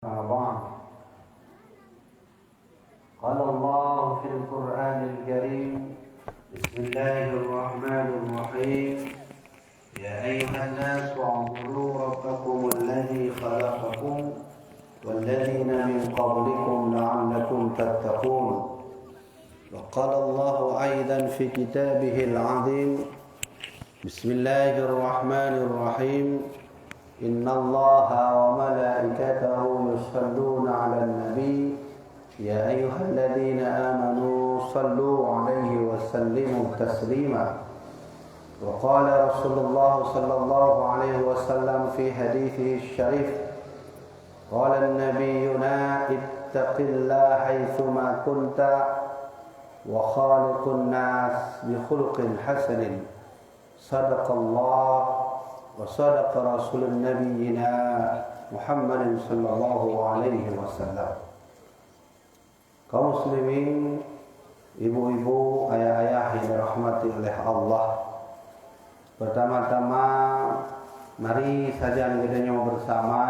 بعد قال الله في القرآن الكريم بسم الله الرحمن الرحيم يا أيها الناس اعبدوا ربكم الذي خلقكم والذين من قبلكم لعلكم تتقون وقال الله أيضا في كتابه العظيم بسم الله الرحمن الرحيم إن الله وملائكته يصلون على النبي يا أيها الذين آمنوا صلوا عليه وسلموا تسليما وقال رسول الله صلى الله عليه وسلم في حديثه الشريف قال النبينا اتق الله حيثما كنت وخالق الناس بخلق حسن صدق الله وصدق رسول نبينا محمد صلى الله عليه wasallam. Kaum muslimin, ibu-ibu, ayah-ayah yang dirahmati oleh Allah. Pertama-tama mari saja kita bersama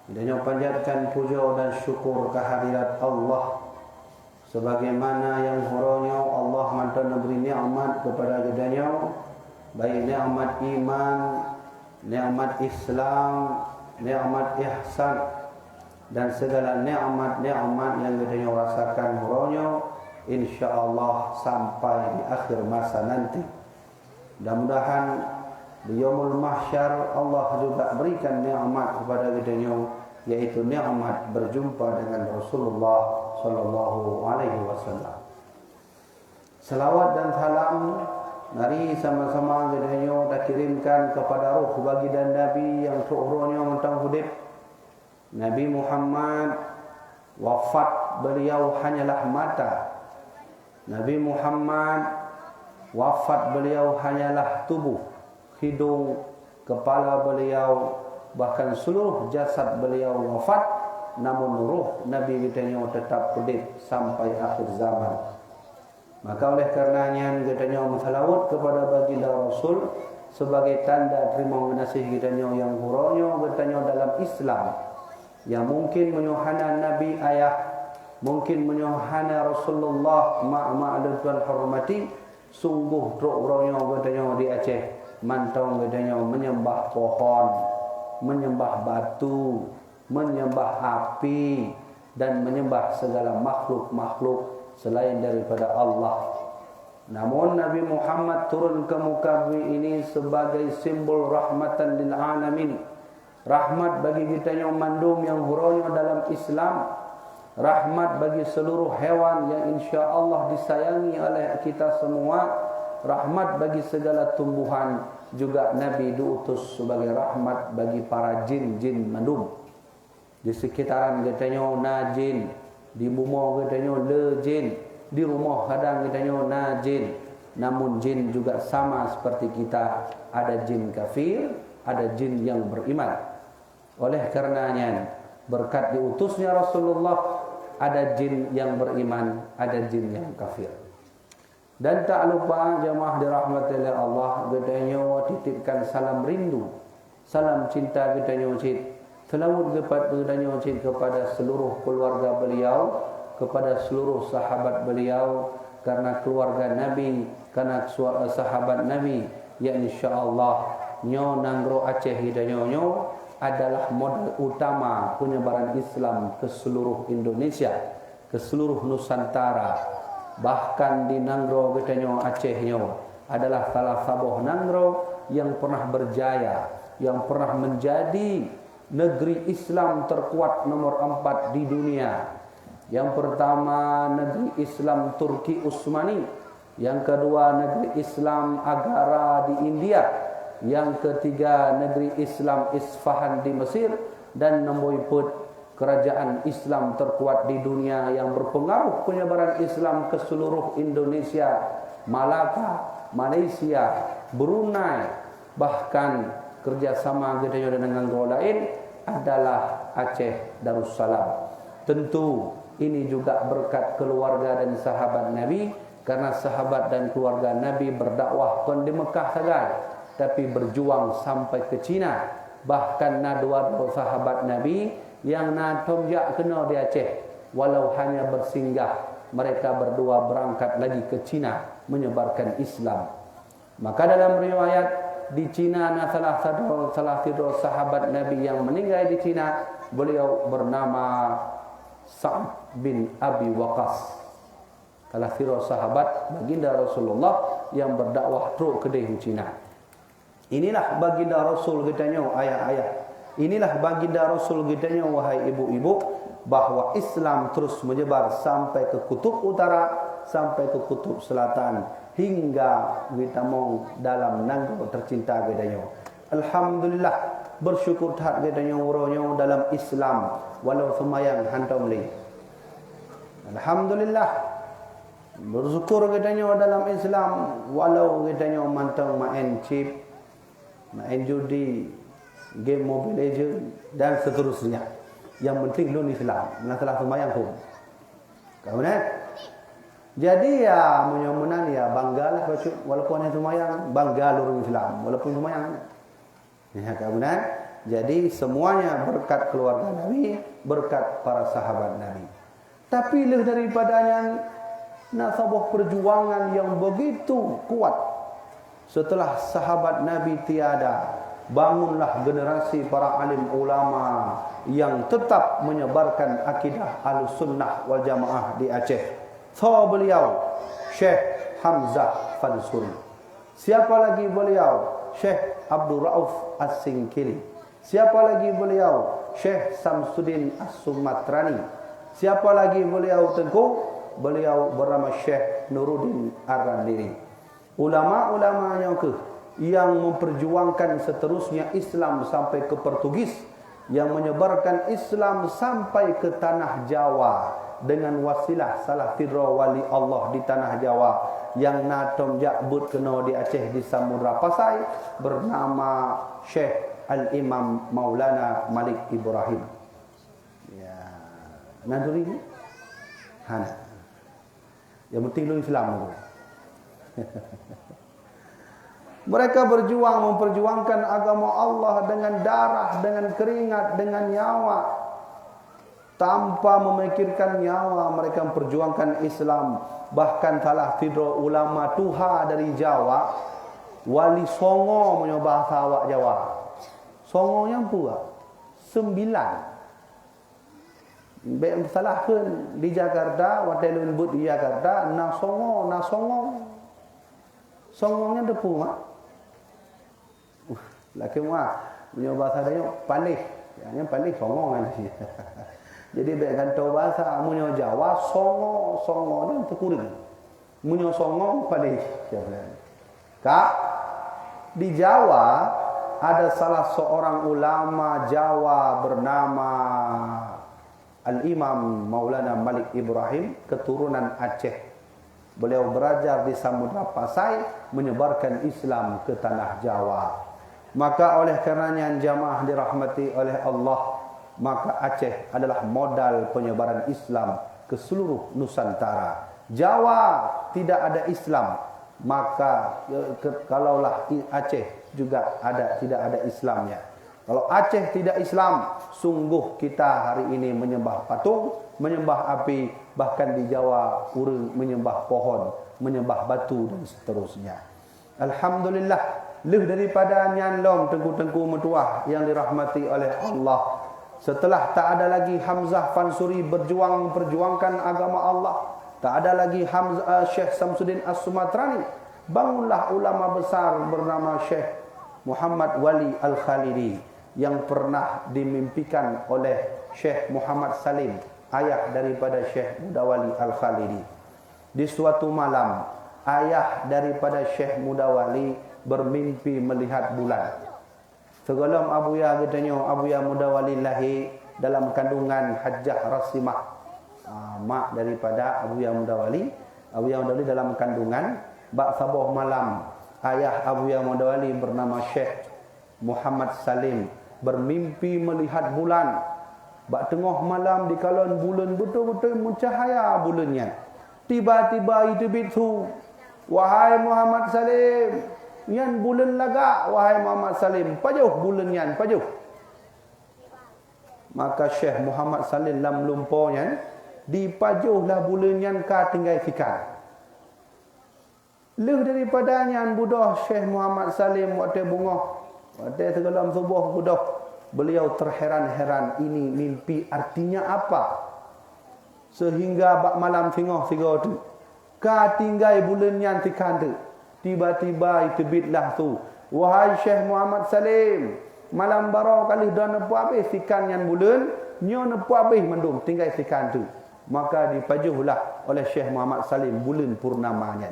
kita panjatkan puja dan syukur kehadirat Allah sebagaimana yang huranya Allah mantan memberi nikmat kepada kita, baik nikmat iman, nikmat Islam, nikmat ihsan dan segala nikmat-nikmat yang kita rasakan huranya insyaallah sampai di akhir masa nanti. Mudah-mudahan di yaumul mahsyar Allah juga berikan nikmat kepada kita, yaitu nikmat berjumpa dengan Rasulullah sallallahu alaihi wasallam. Selawat dan salam mari sama-sama kita kirimkan kepada ruh baginda Nabi yang seluruhnya mentang hidup. Nabi Muhammad wafat beliau hanyalah mata. Nabi Muhammad wafat beliau hanyalah tubuh, hidung, kepala beliau, bahkan seluruh jasad beliau wafat, namun ruh Nabi kita tetap hidup sampai akhir zaman. Maka oleh karenanya kita salawat kepada baginda Rasul sebagai tanda terima kasih kita yang huranya kita dalam Islam, yang mungkin menyuhana Nabi ayah, mungkin menyuhana Rasulullah ma'adan tuan hormati, sungguh huranya kita di Aceh mantau kita menyembah pohon, menyembah batu, menyembah api dan menyembah segala makhluk-makhluk selain daripada Allah. Namun Nabi Muhammad turun ke muka bumi ini sebagai simbol rahmatan lil alamin, rahmat bagi kita yang mandum yang huranya dalam Islam, rahmat bagi seluruh hewan yang insya-Allah disayangi oleh kita semua, rahmat bagi segala tumbuhan. Juga Nabi diutus sebagai rahmat bagi para jin-jin mandum. Di sekitaran kita na jin, di rumah kita le jin, di rumah kadang kita na jin. Namun jin juga sama seperti kita, ada jin kafir, ada jin yang beriman. Oleh karenanya berkat diutusnya Rasulullah, ada jin yang beriman, ada jin yang kafir. Dan tak lupa jemaah dirahmati oleh Allah, kita titipkan salam rindu, salam cinta kita nyucit. Selawat kepada seluruh keluarga beliau, kepada seluruh sahabat beliau, karena keluarga Nabi, karena sahabat Nabi yang insya-Allah Nanggro Aceh hidanyo adalah modal utama penyebaran Islam ke seluruh Indonesia, ke seluruh Nusantara. Bahkan di Nanggro Aceh adalah salah satu Nanggro yang pernah berjaya, yang pernah menjadi negeri Islam terkuat nomor 4 di dunia. Yang pertama negeri Islam Turki Utsmani, yang kedua negeri Islam Agara di India, yang ketiga negeri Islam Isfahan di Mesir, dan nombor kerajaan Islam terkuat di dunia yang berpengaruh penyebaran Islam ke seluruh Indonesia, Malaka, Malaysia, Brunei, bahkan kerjasama kita dengan negara lain adalah Aceh Darussalam. Tentu ini juga berkat keluarga dan sahabat Nabi, karena sahabat dan keluarga Nabi berdakwah bukan di Mekah saja, tapi berjuang sampai ke Cina. Bahkan dua sahabat Nabi yang natomjak kena di Aceh, walau hanya bersinggah. Mereka berdua berangkat lagi ke Cina menyebarkan Islam. Maka dalam riwayat di Cina salah satu sahabat Nabi yang meninggal di Cina, beliau bernama Sa'ad bin Abi Waqqas. Salah satu sahabat baginda Rasulullah yang berdakwah teruk ke di Cina. Inilah baginda Rasul katanya ayah-ayah. Inilah baginda Rasul katanya wahai ibu-ibu, bahawa Islam terus menyebar sampai ke kutub utara, sampai ke kutub selatan, hingga kita mau dalam nanggo tercinta katanya. Alhamdulillah, bersyukur tak katanya uronyo dalam Islam walau semayang hantam li. Alhamdulillah, bersyukur katanya dalam Islam walau katanya mantang main chip, main judi, game Mobile Legends dan seterusnya. Yang penting lu Islam, masalah sembahyang pun. Kemudian jadi ya menyomunan ya banggalah walaupun hanya sembahyang, bangga lu Islam walaupun sembahyang. Ya kemudian jadi semuanya berkat keluarga Nabi, berkat para sahabat Nabi. Tapi lebih daripadanya nasabah perjuangan yang begitu kuat. Setelah sahabat Nabi tiada, bangunlah generasi para alim ulama yang tetap menyebarkan akidah Ahlussunnah wal Jamaah di Aceh. So beliau Syekh Hamzah Fansuri. Siapa lagi beliau? Syekh Abdul Rauf As-Singkili. Siapa lagi beliau? Syekh Samsuddin As-Sumatrani. Siapa lagi beliau tengku? Beliau bernama Syekh Nuruddin Ar-Randiri. Ulama-ulama yang memperjuangkan seterusnya Islam sampai ke Portugis, yang menyebarkan Islam sampai ke tanah Jawa dengan wasilah salah satu wali Allah di tanah Jawa yang natom jakbut kena di Aceh di Samudra Pasai, bernama Syekh Al-Imam Maulana Malik Ibrahim. Ya, naduri ni? Hana. Yang penting lu Islam tu. Mereka berjuang memperjuangkan agama Allah dengan darah, dengan keringat, dengan nyawa. Tanpa memikirkan nyawa, mereka memperjuangkan Islam. Bahkan salah satu ulama tuha dari Jawa, Wali Songo punya bahasa awak Jawa. Songonya pula 9. Baik salah pun di Jakarta, Wadelun Bud di Jakarta, na songo. Songonya depu mak. Laki mah punya bahasa dia palih. Yang palih songo kan sih. Jadi baik kantau bahasa punya Jawa songo ni terkurang. Punya songo palih siapa. Kak di Jawa ada salah seorang ulama Jawa bernama Al-Imam Maulana Malik Ibrahim, keturunan Aceh. Beliau belajar di Samudra Pasai, menyebarkan Islam ke tanah Jawa. Maka oleh karenanya jamaah dirahmati oleh Allah, maka Aceh adalah modal penyebaran Islam ke seluruh Nusantara. Jawa tidak ada Islam, maka kalaulah Aceh juga tidak ada Islamnya. Kalau Aceh tidak Islam, sungguh kita hari ini menyembah patung, menyembah api, bahkan di Jawa urang menyembah pohon, menyembah batu dan seterusnya. Alhamdulillah, lebih daripada nyandom tengku-tengku metuah yang dirahmati oleh Allah. Setelah tak ada lagi Hamzah Fansuri memperjuangkan agama Allah, tak ada lagi Syekh Samsuddin As-Sumatrani, bangunlah ulama besar bernama Syekh Muhammad Wali Al-Khalidi yang pernah dimimpikan oleh Syekh Muhammad Salim, ayah daripada Syekh Mudawali Al-Khalidi. Di suatu malam, ayah daripada Syekh Mudawali bermimpi melihat bulan. Sebelum Abuya katanya, Abuya Mudawali lahir dalam kandungan Hajjah Rasimah, mak daripada Abuya Mudawali. Abuya Mudawali dalam kandungan. Bak sabuh malam, ayah Abuya Mudawali bernama Syekh Muhammad Salim bermimpi melihat bulan. Bak tengah malam di kalan bulan betul-betul mencahaya bulannya. Tiba-tiba itu bitu, wahai Muhammad Salim, yan bulan lagak, wahai Muhammad Salim, pajuh bulan yan, pajuh. Maka Syekh Muhammad Salim lam lumponya dipajuhlah bulannya ka tinggal fikan. Leh daripadanya budah Syekh Muhammad Salim waktu bunga, waktu tenggelam subuh budah. Beliau terheran-heran, ini mimpi artinya apa? Sehingga bak malam tengah tu, ka tinggal bulan yang tikanda. Tiba-tiba terbitlah tu, wahai Syekh Muhammad Salim, malam barau kali dah nepu habis tikan yang bulan, nyo nepu habis mendung tinggal tikan tu. Maka dipajuhlah oleh Syekh Muhammad Salim bulan purnamanya.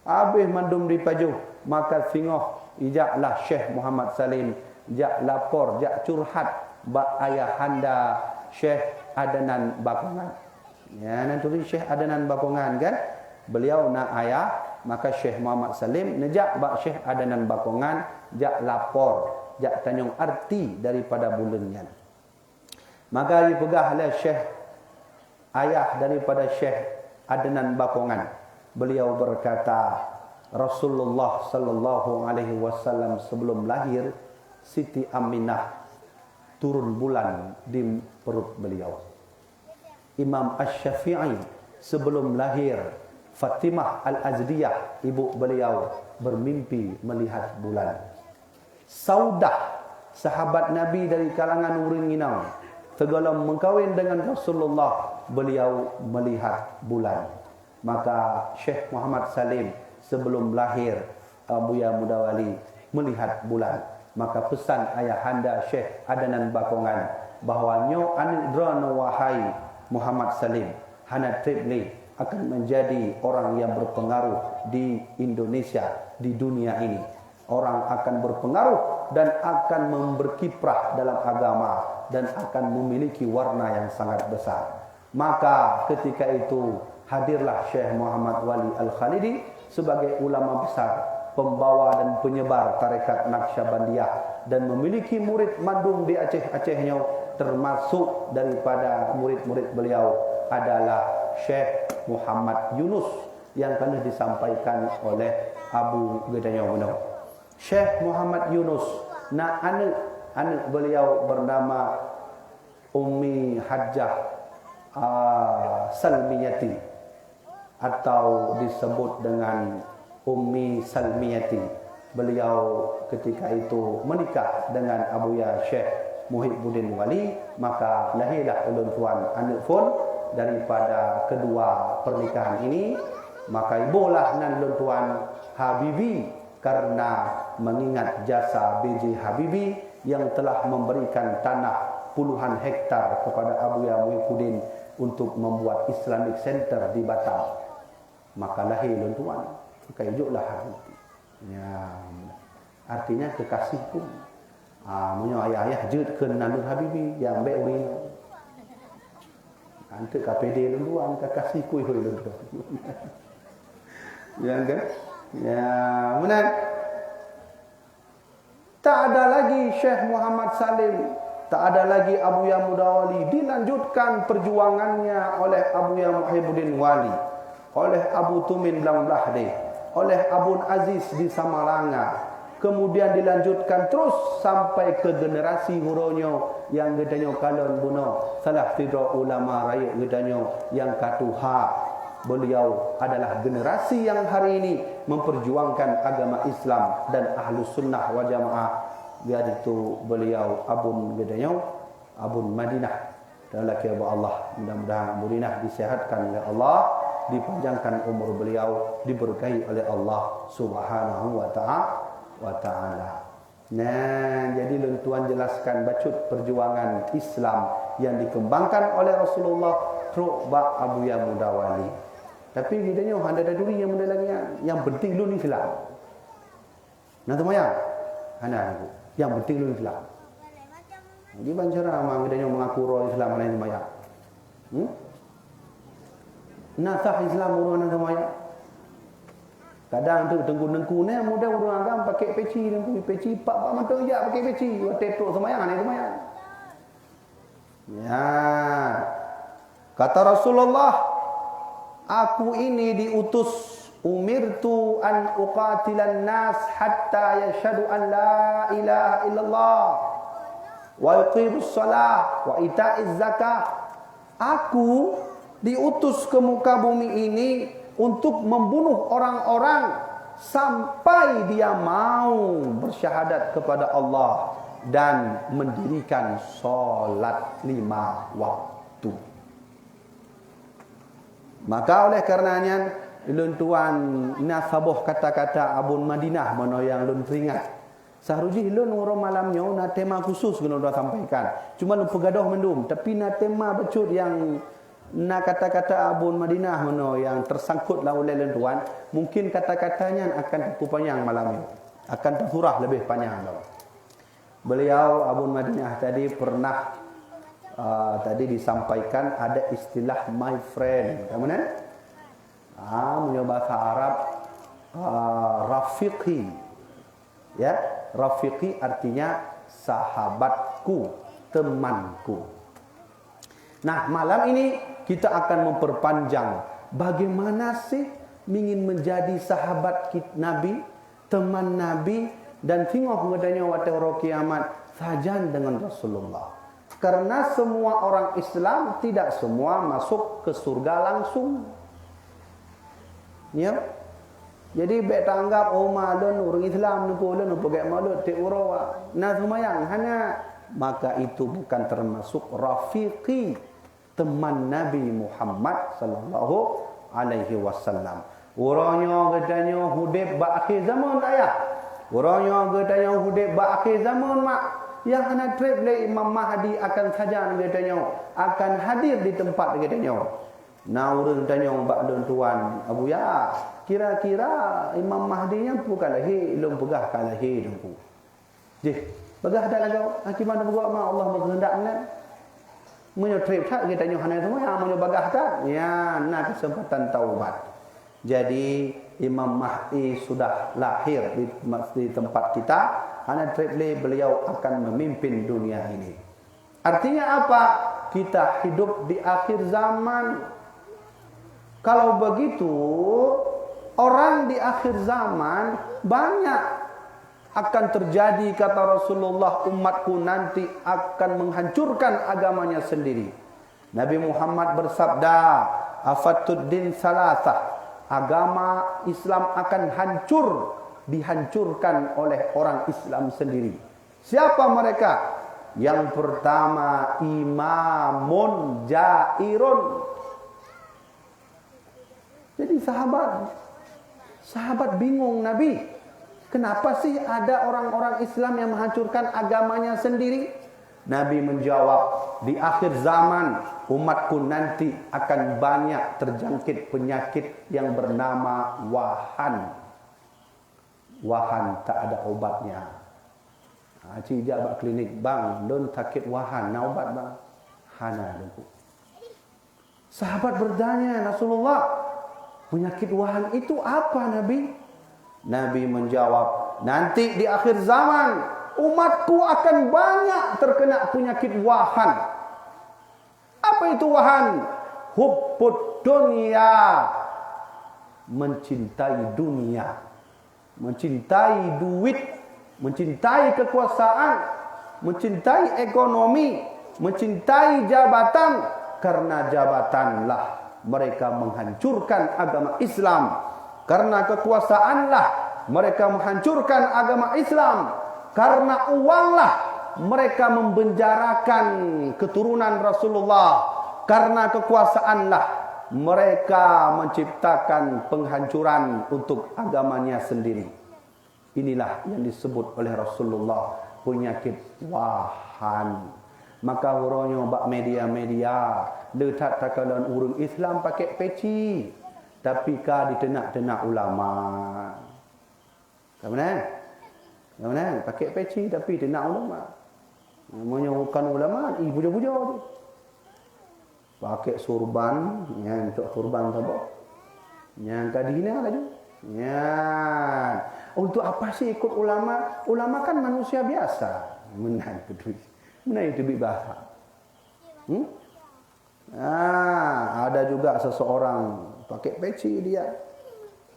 Habis mendung dipajuh, maka tengah ijaklah Syekh Muhammad Salim jak lapor, jak curhat bak ayahanda Syekh Adnan Bakongan. Ya, nan tulis Syekh Adnan Bakongan kan? Beliau nak ayah, maka Syekh Muhammad Salim nejak bak Syekh Adnan Bakongan jak lapor, jak tanyong arti daripada bulannya. Maka dipegahlah Syekh ayah daripada Syekh Adnan Bakongan. Beliau berkata, Rasulullah sallallahu alaihi wasallam sebelum lahir Siti Aminah turun bulan di perut beliau. Imam Asy-Syafi'i sebelum lahir Fatimah Al-Azdiyah ibu beliau bermimpi melihat bulan. Saudah sahabat Nabi dari kalangan orang Minang tergolong mengkawin dengan Rasulullah, beliau melihat bulan. Maka Syekh Muhammad Salim sebelum lahir Buya Mudawali melihat bulan. Maka pesan ayahanda Syekh Adnan Bakongan bahawa nyo anudrana wahai Muhammad Salim, hana tripli akan menjadi orang yang berpengaruh di Indonesia, di dunia ini. Orang akan berpengaruh dan akan berkiprah dalam agama dan akan memiliki warna yang sangat besar. Maka ketika itu hadirlah Syekh Muhammad Wali Al-Khalidi sebagai ulama besar, pembawa dan penyebar tarekat Naqsyabandiyah dan memiliki murid mandung di Aceh-Acehnya, termasuk daripada murid-murid beliau adalah Syekh Muhammad Yunus yang telah disampaikan oleh Abu Gedanyo Buno. Syekh Muhammad Yunus nak anak beliau bernama Ummi Hajjah Salmiyati atau disebut dengan Ummi Salmiyati. Beliau ketika itu menikah dengan Abuya Syekh Muhibbuddin Wali, maka lahirlah ulun tuan anak pun daripada kedua pernikahan ini. Maka ibulah nan ulun tuan Habibi karena mengingat jasa B.J. Habibie yang telah memberikan tanah puluhan hektar kepada Abuya Muhibbuddin untuk membuat Islamic Center di Batam. Maka lahir ulun tuan. Kayujuklah Habibie. Ya, artinya kekasihku. Munyo ayah-ayah jut ke Nandun Habibie yang baik urin. Antuk KPD duluan kekasihku hoi dulu. Ya kan? Ya, benar. Tak ada lagi Syekh Muhammad Salim, tak ada lagi Abuya Mudawali. Dilanjutkan perjuangannya oleh Abuya Muhibbuddin Wali, oleh Abu Tumin Blanglahde, oleh Abun Aziz di Samaranga. Kemudian dilanjutkan terus sampai ke generasi huronyo yang gedanyo kalon buno salah tidra ulama raya gedanyo yang katuha. Beliau adalah generasi yang hari ini memperjuangkan agama Islam dan Ahlus Sunnah wal Jamaah. Biar itu beliau Abun gedanyo, Abun Madinah. Dan laki Allah, mudah-mudahan Madinah disehatkan oleh Allah, dipanjangkan umur beliau, diberkahi oleh Allah Subhanahu wa ta'ala. Nah, jadi tuan jelaskan bacut perjuangan Islam yang dikembangkan oleh Rasulullah truk bak Abuya Mudawali. Tapi gidanya ada duri yang muda lagi yang penting lu ni Islam. Nah, temayang. Ana aku. Yang penting lu Islam. Di bancara mang gidanya mengaku roh Islam lain temayang. Nasah Islam urunan temayang. Kadang tu tengku-tengku ni muda urang agam pakai peci tengku peci pak mata ya pakai peci tetok semayang ni semayang. Ya. Kata Rasulullah, aku ini diutus umirtu an uqatilan nas hatta yashhadu an la ilaha illallah wa yuqimus shalah wa ita'iz zakah. Aku diutus ke muka bumi ini untuk membunuh orang-orang sampai dia mau bersyahadat kepada Allah dan mendirikan solat 5 waktu. Maka oleh karenanya lun tuan nasabah kata-kata Abun Madinah mana yang lun teringat. Saharuji lun orang malamnya na tema khusus kena dah sampaikan. Cuma lun pegadah mendum tapi na tema becut yang na kata-kata Abun Madinah mana yang tersangkut lah oleh lun tuan, mungkin kata-katanya akan panjang malamnya. Akan tersurah lebih panjang dah. Beliau Abun Madinah tadi pernah tadi disampaikan ada istilah my friend. Kemudian punya bahasa Arab rafiqi. Ya, rafiqi artinya sahabatku, temanku. Nah, malam ini kita akan memperpanjang bagaimana sih ingin menjadi sahabat Nabi, teman Nabi, dan tengok ngadanya waktu kiamat sajan dengan Rasulullah. Karena semua orang Islam tidak semua masuk ke surga langsung. Ya. Jadi bet tanggap malun orang Islam nu pulun nu pakai malut ti urawa. Nah semayang hanya maka itu bukan termasuk rafiqi, teman Nabi Muhammad sallallahu alaihi wasallam. Orangnya katanya hudib ba akhir zaman tak ya? Orangnya katanya hudib ba akhir zaman mak. Yang kena trip le Imam Mahdi akan saja katanya akan hadir di tempat katanya. Nah urang tanya bak don tuan Abu Ya, kira-kira Imam Mahdi-nya bukan lahir belum pegah kan lahir dengku. Jih, pegah dak lagi akibat buat ma Allah berkehendaknya. Munyo trip tak katanya hana semua yang munyo bagah tak. Ya, nak kesempatan taubat. Jadi Imam Mahdi sudah lahir di tempat kita. Hana tripli beliau akan memimpin dunia ini. Artinya apa? Kita hidup di akhir zaman. Kalau begitu, orang di akhir zaman banyak akan terjadi kata Rasulullah, umatku nanti akan menghancurkan agamanya sendiri. Nabi Muhammad bersabda, afatuddin salasah. Agama Islam akan hancur, dihancurkan oleh orang Islam sendiri. Siapa mereka? Yang pertama, imamun jairun. Jadi sahabat bingung Nabi. Kenapa sih ada orang-orang Islam yang menghancurkan agamanya sendiri? Nabi menjawab, di akhir zaman umatku nanti akan banyak terjangkit penyakit yang bernama wahan. Wahan tak ada obatnya. Cik jabat klinik, bang, don sakit wahan, na obat bang? Hana dengku. Sahabat bertanya, Rasulullah, penyakit wahan itu apa Nabi? Nabi menjawab, nanti di akhir zaman umatku akan banyak terkena penyakit wahan. Apa itu wahan? Hubbud dunia, mencintai dunia, mencintai duit, mencintai kekuasaan, mencintai ekonomi, mencintai jabatan. Karena jabatanlah mereka menghancurkan agama Islam. Karena kekuasaanlah mereka menghancurkan agama Islam. Karena uanglah mereka membenjarakan keturunan Rasulullah. Karena kekuasaanlah mereka menciptakan penghancuran untuk agamanya sendiri. Inilah yang disebut oleh Rasulullah penyakit wahan. Maka orangnya bak media-media letak takalan urang Islam pakai peci, tapi ka ditenak-tenak ulama. Mana? Pakai peci tapi tenak ulama. Namanya bukan ulama, buja-buja tu. Pakai surban, yang untuk surban apa? Yang kadina laju. Ya. Untuk apa sih ikut ulama? Ulama kan manusia biasa. Menang peduli. Mana itu bahasa? Ada juga seseorang pakai peci dia.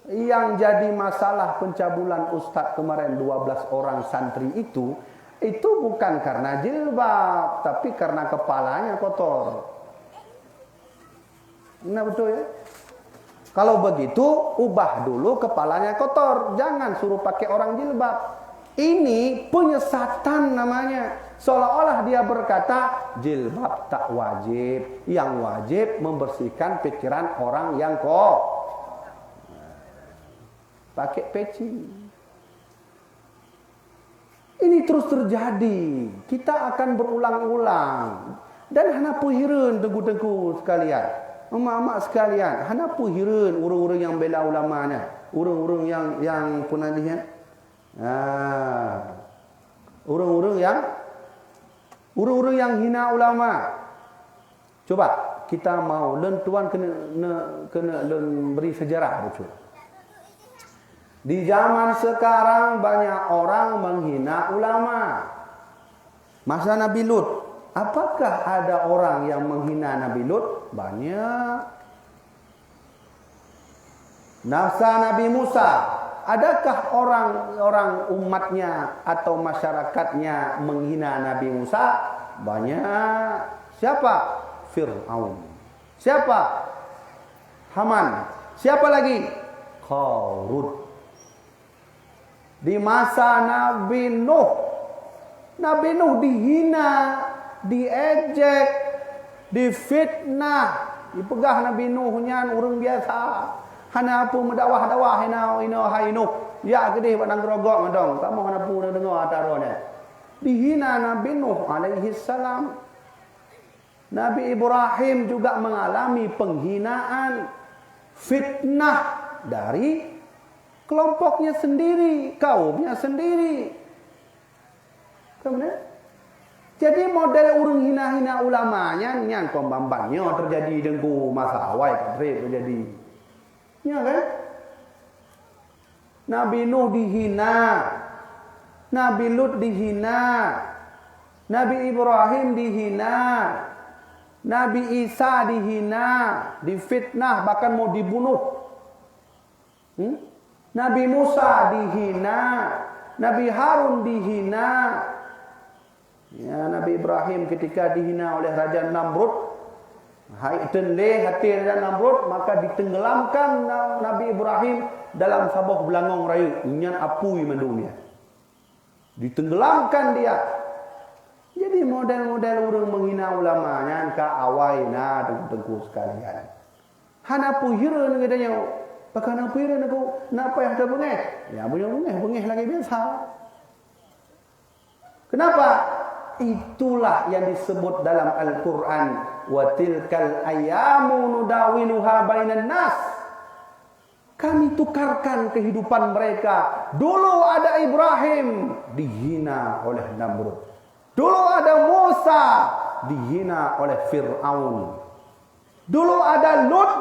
Yang jadi masalah pencabulan ustaz kemarin 12 orang santri itu itu bukan karena jilbab, tapi karena kepalanya kotor. Nah betul ya? Kalau begitu, ubah dulu kepalanya kotor. Jangan suruh pakai orang jilbab. Ini penyesatan namanya. Seolah-olah dia berkata, jilbab tak wajib. Yang wajib membersihkan pikiran orang yang pakai peci. Ini terus terjadi. Kita akan berulang-ulang. Dan hana puhireun tengku-tengku sekalian. Mak-mak sekalian, hana puhireun urang-urang yang bela ulamanya. Urang-urang yang pernah lihat. Urang-urang yang hina ulama. Coba kita mau tuan kena beri sejarah betul. Di zaman sekarang banyak orang menghina ulama. Masa Nabi Lut, apakah ada orang yang menghina Nabi Lut? Banyak. Masa Nabi Musa, adakah orang umatnya atau masyarakatnya menghina Nabi Musa? Banyak. Siapa? Fir'aun. Siapa? Haman. Siapa lagi? Qarun. Di masa Nabi Nuh, Nabi Nuh dihina, diejek, difitnah, dipegah Nabi Nuhnya orang biasa. Hana apa mendakwah-dakwah hina Nuh. Ya gedeh padang gerogok ngedong. Tak mau hana pun dengar atarone. Dihina Nabi Nuh alaihi salam. Nabi Ibrahim juga mengalami penghinaan, fitnah dari kelompoknya sendiri, kaumnya sendiri. Kemudian, jadi model urung hina-hina ulamanya nyan pembambannya terjadi dengku masa awal terjadi. Ya kan? Nabi Nuh dihina, Nabi Lut dihina, Nabi Ibrahim dihina, Nabi Isa dihina, difitnah bahkan mau dibunuh. Nabi Musa dihina, Nabi Harun dihina. Ya, Nabi Ibrahim ketika dihina oleh Raja Namrud, hati Raja Namrud, maka ditenggelamkan Nabi Ibrahim dalam sabah belangong rayu, nyan apui mendunia. Ditenggelamkan dia. Jadi model-model orang menghina ulamanya ka awaina tengku sekalian. Hana puhireun gedenya. Pakana puhireun aku napa yang ada bengeh? Ya bengeh lagi biasa. Kenapa? Itulah yang disebut dalam Al-Quran, wa tilkal ayyamu nudawiluha bainan nas. Kami tukarkan kehidupan mereka. Dulu ada Ibrahim dihina oleh Namrud. Dulu ada Musa dihina oleh Fir'aun. Dulu ada Lut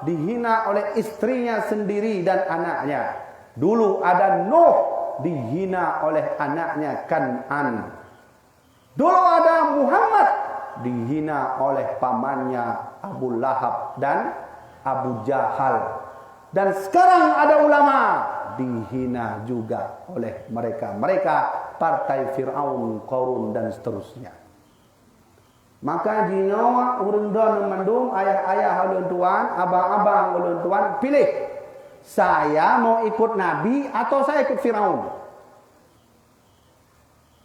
dihina oleh istrinya sendiri dan anaknya. Dulu ada Nuh dihina oleh anaknya Kan'an. Dulu ada Muhammad dihina oleh pamannya Abu Lahab dan Abu Jahal. Dan sekarang ada ulama dihina juga oleh mereka partai Fir'aun, Qarun dan seterusnya. Maka jinyawa urang don mandum ayah-ayah ulun tuan, abang-abang ulun tuan, pilih. Saya mau ikut Nabi atau saya ikut Fir'aun?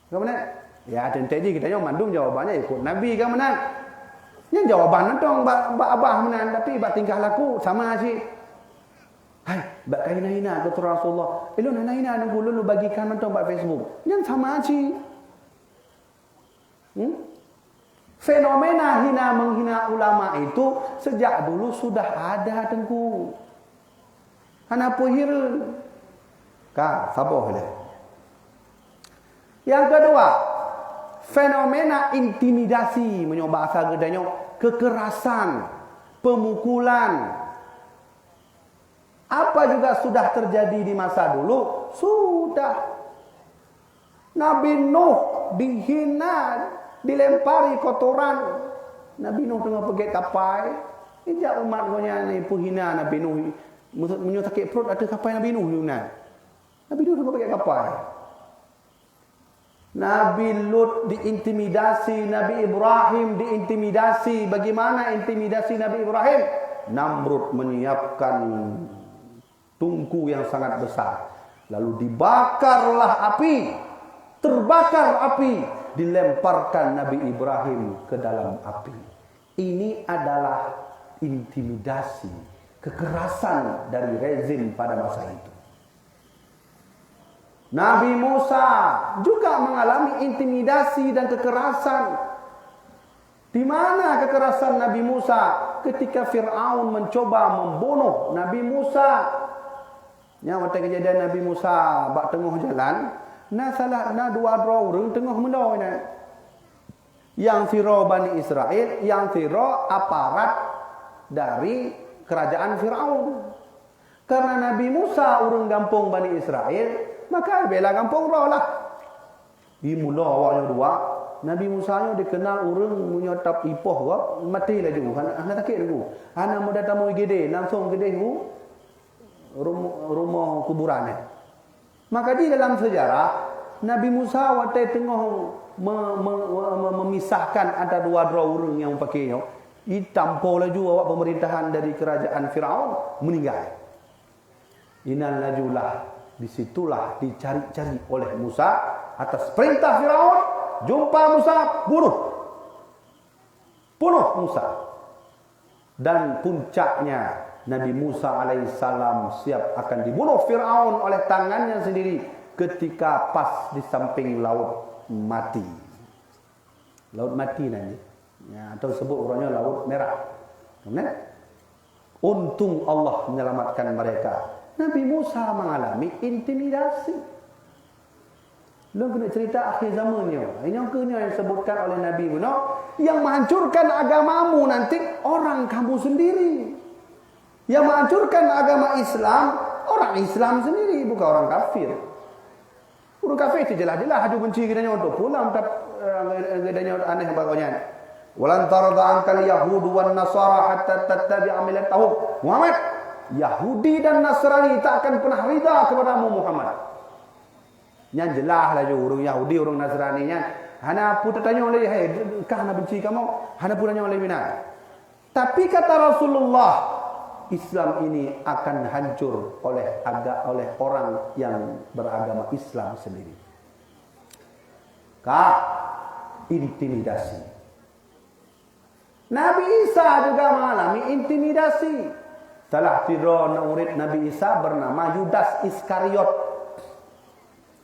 Kemudian ya tentu kita nyawa mandum jawabannya ikut Nabi kan menang. Yang jawaban dong abah menang tapi bak tingkah laku sama sih. Hai, bak kahina-hina Dr. Rasulullah. Lu hina-hina nunggu lu bagikan nonton bak Facebook. Yang sama sih. Fenomena hina menghina ulama itu sejak dulu sudah ada tengku. Hana puhireun. Ka saboh le. Yang kedua, fenomena intimidasi menyoba bahasa gedanya, kekerasan, pemukulan. Apa juga sudah terjadi di masa dulu? Sudah. Nabi Nuh dihina, dilempari kotoran. Nabi Nuh tengah pergi kapai. Ijak umat gonya ni puhina Nabi Nuh. Menyutakik perut ada kapai Nabi Nuh. Nabi Nuh tengah pergi kapai. Nabi Lut diintimidasi, Nabi Ibrahim diintimidasi. Bagaimana intimidasi Nabi Ibrahim? Namrud menyiapkan tungku yang sangat besar. Lalu dibakarlah api. Terbakar api. Dilemparkan Nabi Ibrahim ke dalam api. Ini adalah intimidasi, kekerasan dari rezim pada masa itu. Nabi Musa juga mengalami intimidasi dan kekerasan. Di mana kekerasan Nabi Musa? Ketika Fir'aun mencoba membunuh Nabi Musa. Yang waktu kejadian Nabi Musa bak tengah jalan, dua orang tengah mendaw. Yang Firaun Bani Israel, yang Firaun aparat dari kerajaan Fir'aun. Karena Nabi Musa urang gampung Bani Israel, maka bela gampung roh lah. Dimula awaknya dua, Nabi Musa nya dikenal urang menyotap ipoh kok, mati lah juga. Hana takik dulu. Hana mau datang mau gede, langsung gede hu rumah kuburannya. Maka di dalam sejarah Nabi Musa waktu tengah memisahkan antara dua orang yang pakainya, ditampol laju awak pemerintahan dari kerajaan Firaun meninggal. Inal najulah, disitulah dicari-cari oleh Musa atas perintah Firaun. Jumpa Musa, bunuh Musa. Dan puncaknya Nabi Musa alaihissalam siap akan dibunuh Firaun oleh tangannya sendiri ketika pas di samping laut mati. Laut mati nanti, ya, atau sebut orangnya laut merah. Kemudian untung Allah menyelamatkan mereka. Nabi Musa mengalami intimidasi. Lu kena cerita akhir zamannya. Ini yang disebutkan oleh Nabi Muhammad, yang menghancurkan agamamu nanti orang kamu sendiri. Yang menghancurkan agama Islam orang Islam sendiri, bukan orang kafir. Orang kafir itu jelas-jelas haju benci gedanya untuk pulang gedanya aneh bagainya. Walan tarda ankal yahud wan nasara hatta tattabi'a millatahum. Muhammad, Yahudi dan Nasrani tak akan pernah rida kepadamu Muhammad. Yang jelas lah orang Yahudi, orang Nasrani nya. Hana pun tanya oleh, hey, kah hana benci kamu? Hana pun tanya oleh mina. Tapi kata Rasulullah, Islam ini akan hancur oleh orang yang beragama Islam sendiri. Intimidasi. Nabi Isa juga mengalami intimidasi. Salah tidur murid Nabi Isa bernama Yudas Iskariot.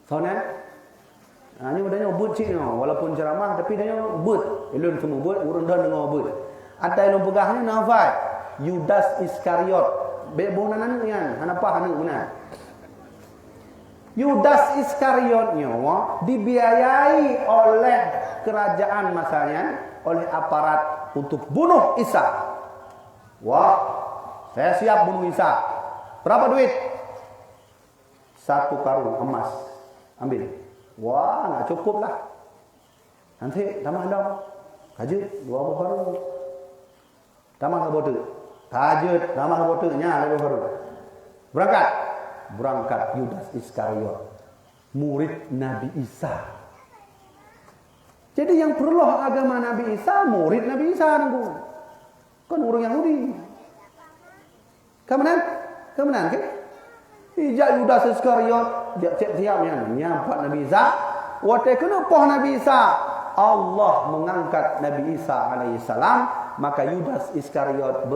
Soalnya, ini udah nyebut cik, walaupun ceramah tapi dia nyebut. Elun semua buat, urun dah dengar buat. Ada yang pegahnya nafai. Yudas Iskariot. Bebonan kan, kenapa hanu benar? Yudas Iskariotnya dibiayai oleh kerajaan masanya, oleh aparat untuk bunuh Isa. Wah, saya siap bunuh Isa. Berapa duit? 1 karung emas. Ambil. Wah, nggak cukup lah. Nanti tambah dong. Kaji 20 karung. Tambah ke bodoh. Tajud nama bodohnya lebih baru. Berangkat Yudas Iskariot, murid Nabi Isa. Jadi yang perlu agama Nabi Isa, murid Nabi Isa nunggu. Kan orang Yahudi. Kemudian kan? Ijak Yudas Iskariot, siap-siapnya nyampak Nabi Isa. Waktu kenapa Nabi Isa? Allah mengangkat Nabi Isa alaihissalam, maka Yudas Iskariot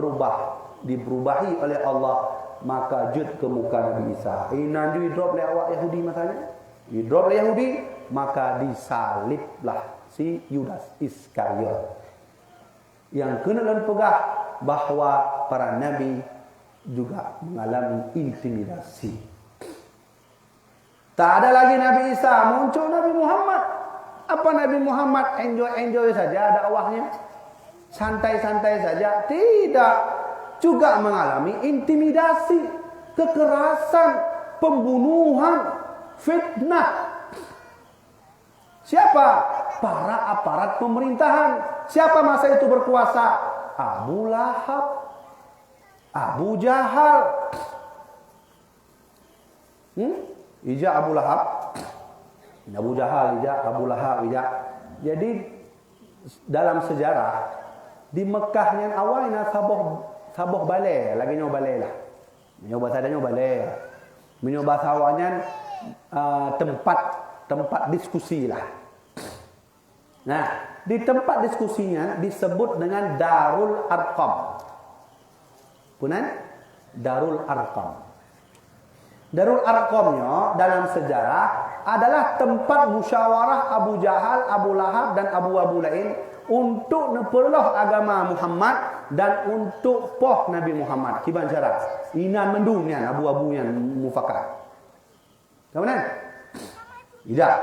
diberubahi oleh Allah, maka jud ke muka Nabi Isa. Nanti drop oleh awak Yahudi masanya. Drop oleh Yahudi, maka disaliblah si Yudas Iskariot. Yang kena dan pegah bahawa para nabi juga mengalami intimidasi. Tak ada lagi Nabi Isa, muncul Nabi Muhammad. Apa Nabi Muhammad enjoy saja dakwahnya? Santai-santai saja? Tidak. Juga mengalami intimidasi, kekerasan, pembunuhan, fitnah. Siapa? Para aparat pemerintahan. Siapa masa itu berkuasa? Abu Lahab, Abu Jahal. Ija Abu Lahab. Abu Jahal ijak, Abu Lahab ijak. Jadi dalam sejarah di Mekah yang awalnya saboh balai, lagi nyoba balai lah. Nyoba sadanya balai. Menyoba sawahnya tempat diskusi lah. Nah, di tempat diskusinya disebut dengan Darul Arqam. Punan? Darul Arqam. Darul Arqamnya dalam sejarah adalah tempat musyawarah Abu Jahal, Abu Lahab dan Abu lain untuk neperlah agama Muhammad dan untuk poh Nabi Muhammad. Kiban cara? Inan mendungnya abu-abu yang mufakat. Kemudian? Tidak.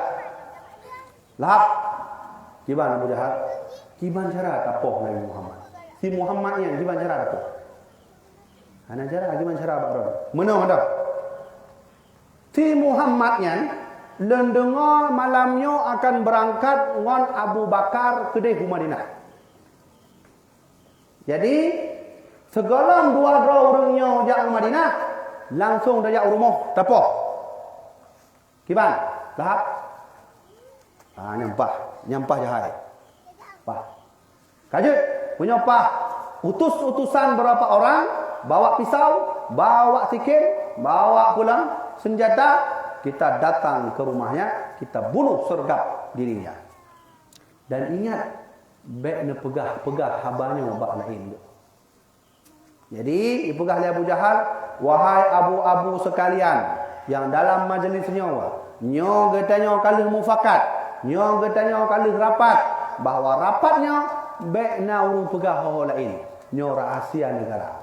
Lahab. Kiban Abu Jahal? Kiban cara tapoh Nabi Muhammad. Si Muhammad yang kiban cara tapoh? Ana cara kiban cara Pak Ron? Menang dah. Si Muhammadnya lendengar malamnya akan berangkat dengan Abu Bakar ke Madinah. Jadi segala dua orangnya jak Madinah langsung dah jak rumah tapoh. Kiban? Lahap? Nyampah jahai. Pah. Kajut punya pah. Utusan berapa orang, bawa pisau, bawa sikit, bawa pulang senjata, kita datang ke rumahnya, kita bunuh sergap dirinya. Dan ingat, baiknya pegah habanya bak lain. Jadi, dipegah oleh Abu Jahal, wahai abu-abu sekalian yang dalam majlisnya, nyo getanya kali mufakat, nyo getanya kali rapat, bahawa rapatnya baiknya urung pegah hal lain, nyo rahasia negara.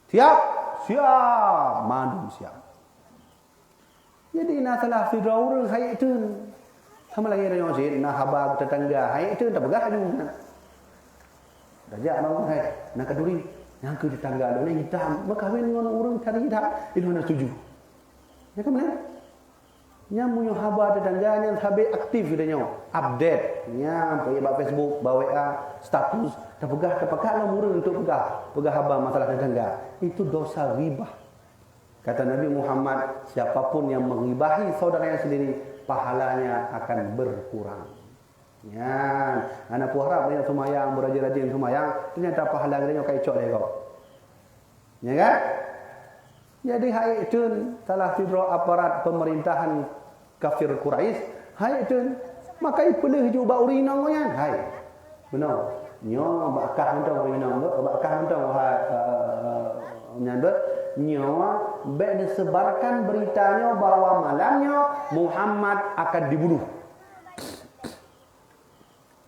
Siap, madum siap. Jadi nak salah fi draur hai itu. Sama lagi ada yang sih nak habab tetangga hai itu tak begah aju. Dajak mau hai nak keduri yang ke tetangga ada ni hitam berkahwin dengan orang cari hitam itu nak setuju. Ya kan benar? Nya munyo habab tetangga yang habis aktif dia nyo, update nya pergi ba Facebook, ba WA, status tak begah lah murung untuk pegah habab masalah tetangga. Itu dosa ghibah. Kata Nabi Muhammad, siapapun yang menghibahi saudaranya sendiri, pahalanya akan berkurang. Ya, anak puharap dia semayang, berajin-rajin semayang, ternyata pahala dia kayak cok dia kau. Ya kan? Jadi hai itu salah fidro aparat pemerintahan kafir Quraisy, hai itu maka ipelih juga urinang ngoyan, hai. Benar. Nyo bakah untuk urinang, bakah untuk nyandut nyawa baik disebarkan beritanya bahwa malamnya Muhammad akan dibunuh.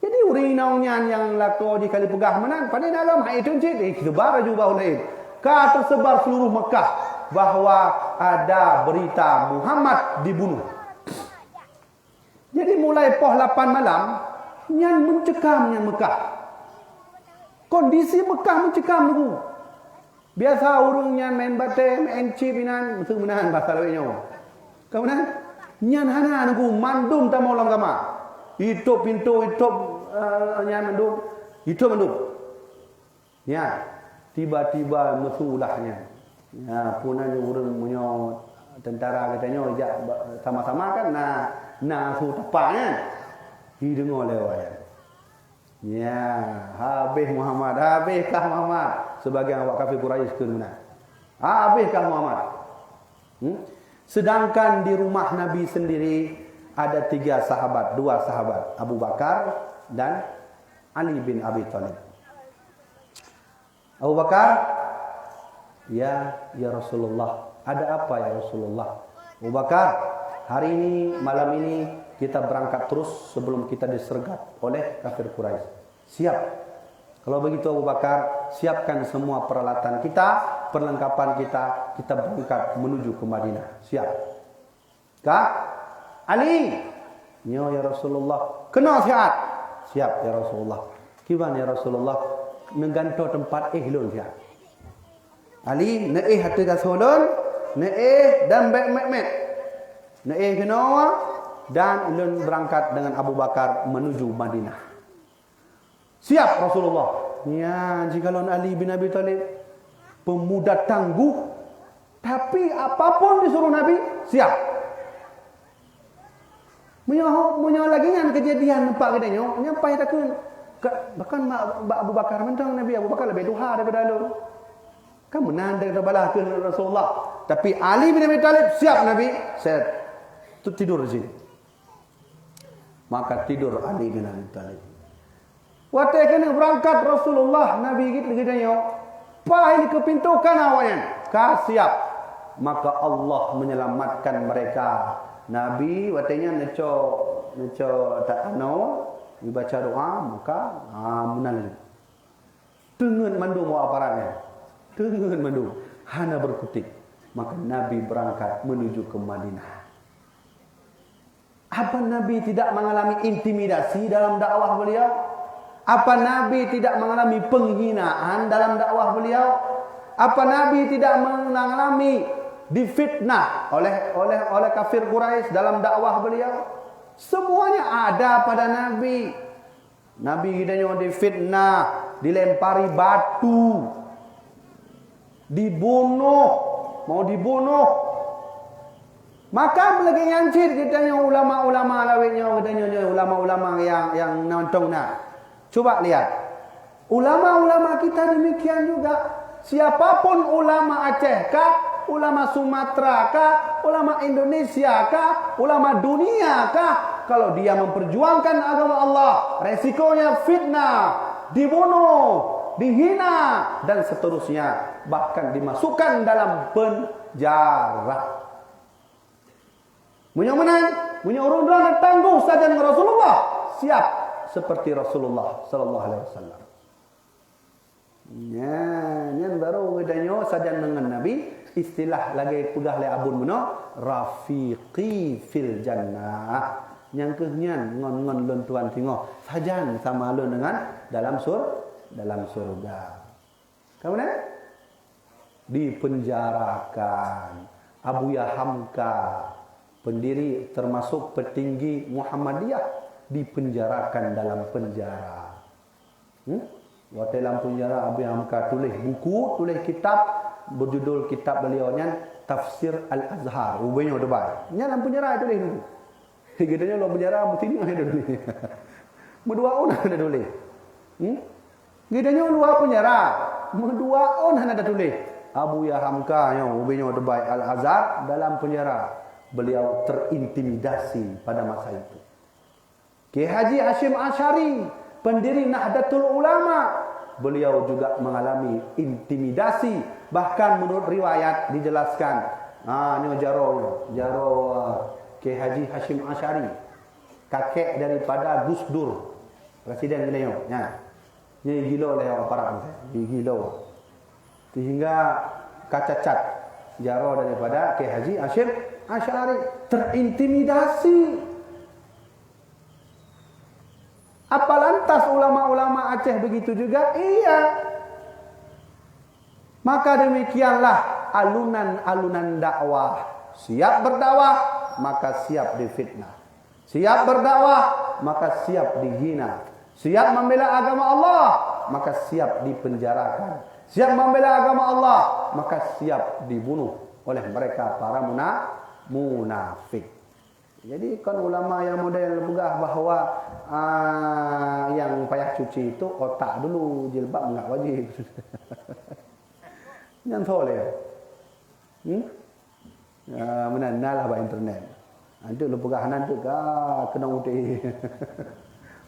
Jadi urinaunya yang laku di kali pegah menang pada dalam hai itu cik sebar juga lain. Ka tersebar seluruh Mekah bahwa ada berita Muhammad dibunuh. Jadi mulai poh 8 malam yang mencekamnya Mekah. Kondisi Mekah mencekam dulu. Biasa urungnya main bate, main chip inan, mesti menahan bahasa lawanya. Kemudian, nyan hana nunggu mandum tak mau longgama. Itu pintu, itu nyan mandum, itu mandum. Ya, tiba-tiba mesulahnya. Ya, punanya urung punya tentara katanya, sama-sama kan, nah su tepaknya. Hidung oleh wayang. Ya, habiskah Muhammad sebagai awak kafir Quraisy ke mana? Habiskah Muhammad? Sedangkan di rumah Nabi sendiri ada 3 sahabat, 2 sahabat, Abu Bakar dan Ali bin Abi Thalib. Abu Bakar, ya Rasulullah, ada apa ya Rasulullah? Abu Bakar, hari ini, malam ini kita berangkat terus sebelum kita disergap oleh kafir Quraisy. Siap. Kalau begitu Abu Bakar, siapkan semua peralatan kita, perlengkapan kita berangkat menuju ke Madinah. Siap. Kak Ali, ya Rasulullah, kena siap. Siap ya Rasulullah. Kiban ya Rasulullah, neganto tempat ihlul siap. Ali, neih hati gasolon, neih dan mek-mek. Neih kena dan ulun berangkat dengan Abu Bakar menuju Madinah. Siap Rasulullah. Ya, jikalau Ali bin Abi Thalib pemuda tangguh, tapi apapun disuruh Nabi, siap. Munyo lagi kan kejadian nampak katanya, nyampai takun. Bahkan Abu Bakar mentang Nabi Abu Bakar lebih duha daripada lu. Kamu nanda kata balah ke Rasulullah. Tapi Ali bin Abi Thalib siap Nabi. Saya tidur di sini. Maka tidur Ali bin Abi Thalib. Waktu kena berangkat Rasulullah Nabi gitu katanya. Pahil ke pintu kan awaknya. Ka siap. Maka Allah menyelamatkan mereka. Nabi watanya neco tak ano dibaca doa maka menang. Dengan mandu mau aparatnya. Dengan mandu hana berkutik. Maka Nabi berangkat menuju ke Madinah. Apa Nabi tidak mengalami intimidasi dalam dakwah beliau? Apa Nabi tidak mengalami penghinaan dalam dakwah beliau? Apa Nabi tidak mengalami difitnah oleh kafir Quraisy dalam dakwah beliau? Semuanya ada pada Nabi. Nabi hidupnya difitnah, dilempari batu, dibunuh, mau dibunuh. Maka lagi ngancir katanya ulama-ulama lawitnya katanya ulama-ulama yang nonton nak. Coba lihat. Ulama-ulama kita demikian juga. Siapapun ulama Aceh kah, ulama Sumatera kah, ulama Indonesia kah, ulama dunia kah, kalau dia memperjuangkan agama Allah, resikonya fitnah, dibunuh, dihina dan seterusnya, bahkan dimasukkan dalam penjara. Punya menang, punya urun-urun tangguh saja dengan Rasulullah, siap seperti Rasulullah sallallahu alaihi wasallam. Yang baru gedanya saja dengan Nabi, istilah lagi pegah le abun meno rafiqi fil jannah. Yang kehnyan ngon-ngon lun tuan tingo sajan sama lun dengan dalam surga. Kamu nak? Dipenjarakan Abu Yahamka, pendiri termasuk petinggi Muhammadiyah, dipenjarakan dalam penjara. Waktu dalam penjara Abu Hamka tulis buku, tulis kitab berjudul kitab beliaunya Tafsir Al-Azhar. Rubenya udah baik. Nya dalam penjara tulis dulu. Gedenya lo penjara mesti ni ada tulis. Medua on ada tulis. Gedenya luar penjara. Medua on ada tulis. Abu Hamka yang rubenya udah baik Al-Azhar dalam penjara. Beliau terintimidasi pada masa itu. Kiai Haji Hashim Asy'ari, pendiri Nahdlatul Ulama, beliau juga mengalami intimidasi. Bahkan menurut riwayat dijelaskan, ini jaro Kiai Haji Hashim Asy'ari, kakek daripada Gus Dur, presiden beliau. Ini gila oleh para gila. Sehingga kacacat jaro daripada Kiai Haji Hashim Asy'ari terintimidasi. Apa lantas ulama-ulama Aceh begitu juga? Iya. Maka demikianlah alunan-alunan dakwah. Siap berdakwah, maka siap difitnah. Siap berdakwah, maka siap dihina. Siap membela agama Allah, maka siap dipenjarakan. Siap membela agama Allah, maka siap dibunuh oleh mereka para munafik. Jadi kan ulama yang model begah bahawa yang payah cuci itu otak dulu, jilbab enggak wajib. Yang soleh. Menandalah bah internet. Nanti lu begah nanti kena uti.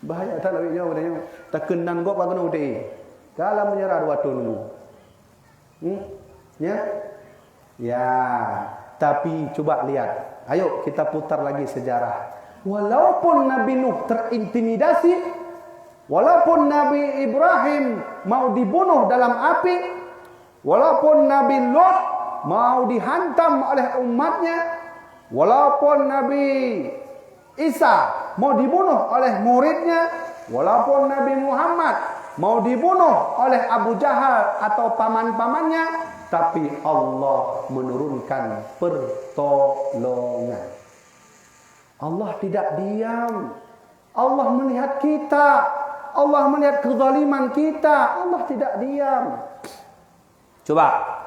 Bahaya tak lawitnya udahnya. Tak kenan gua kena uti. Kalau menyerah dua dulu. Ya, tapi coba lihat. Ayo kita putar lagi sejarah. Walaupun Nabi Nuh terintimidasi, walaupun Nabi Ibrahim mau dibunuh dalam api, walaupun Nabi Lot mau dihantam oleh umatnya, walaupun Nabi Isa mau dibunuh oleh muridnya, walaupun Nabi Muhammad mau dibunuh oleh Abu Jahal atau paman-pamannya, tapi Allah menurunkan pertolongan. Allah tidak diam. Allah melihat kita. Allah melihat kezaliman kita. Allah tidak diam. Coba.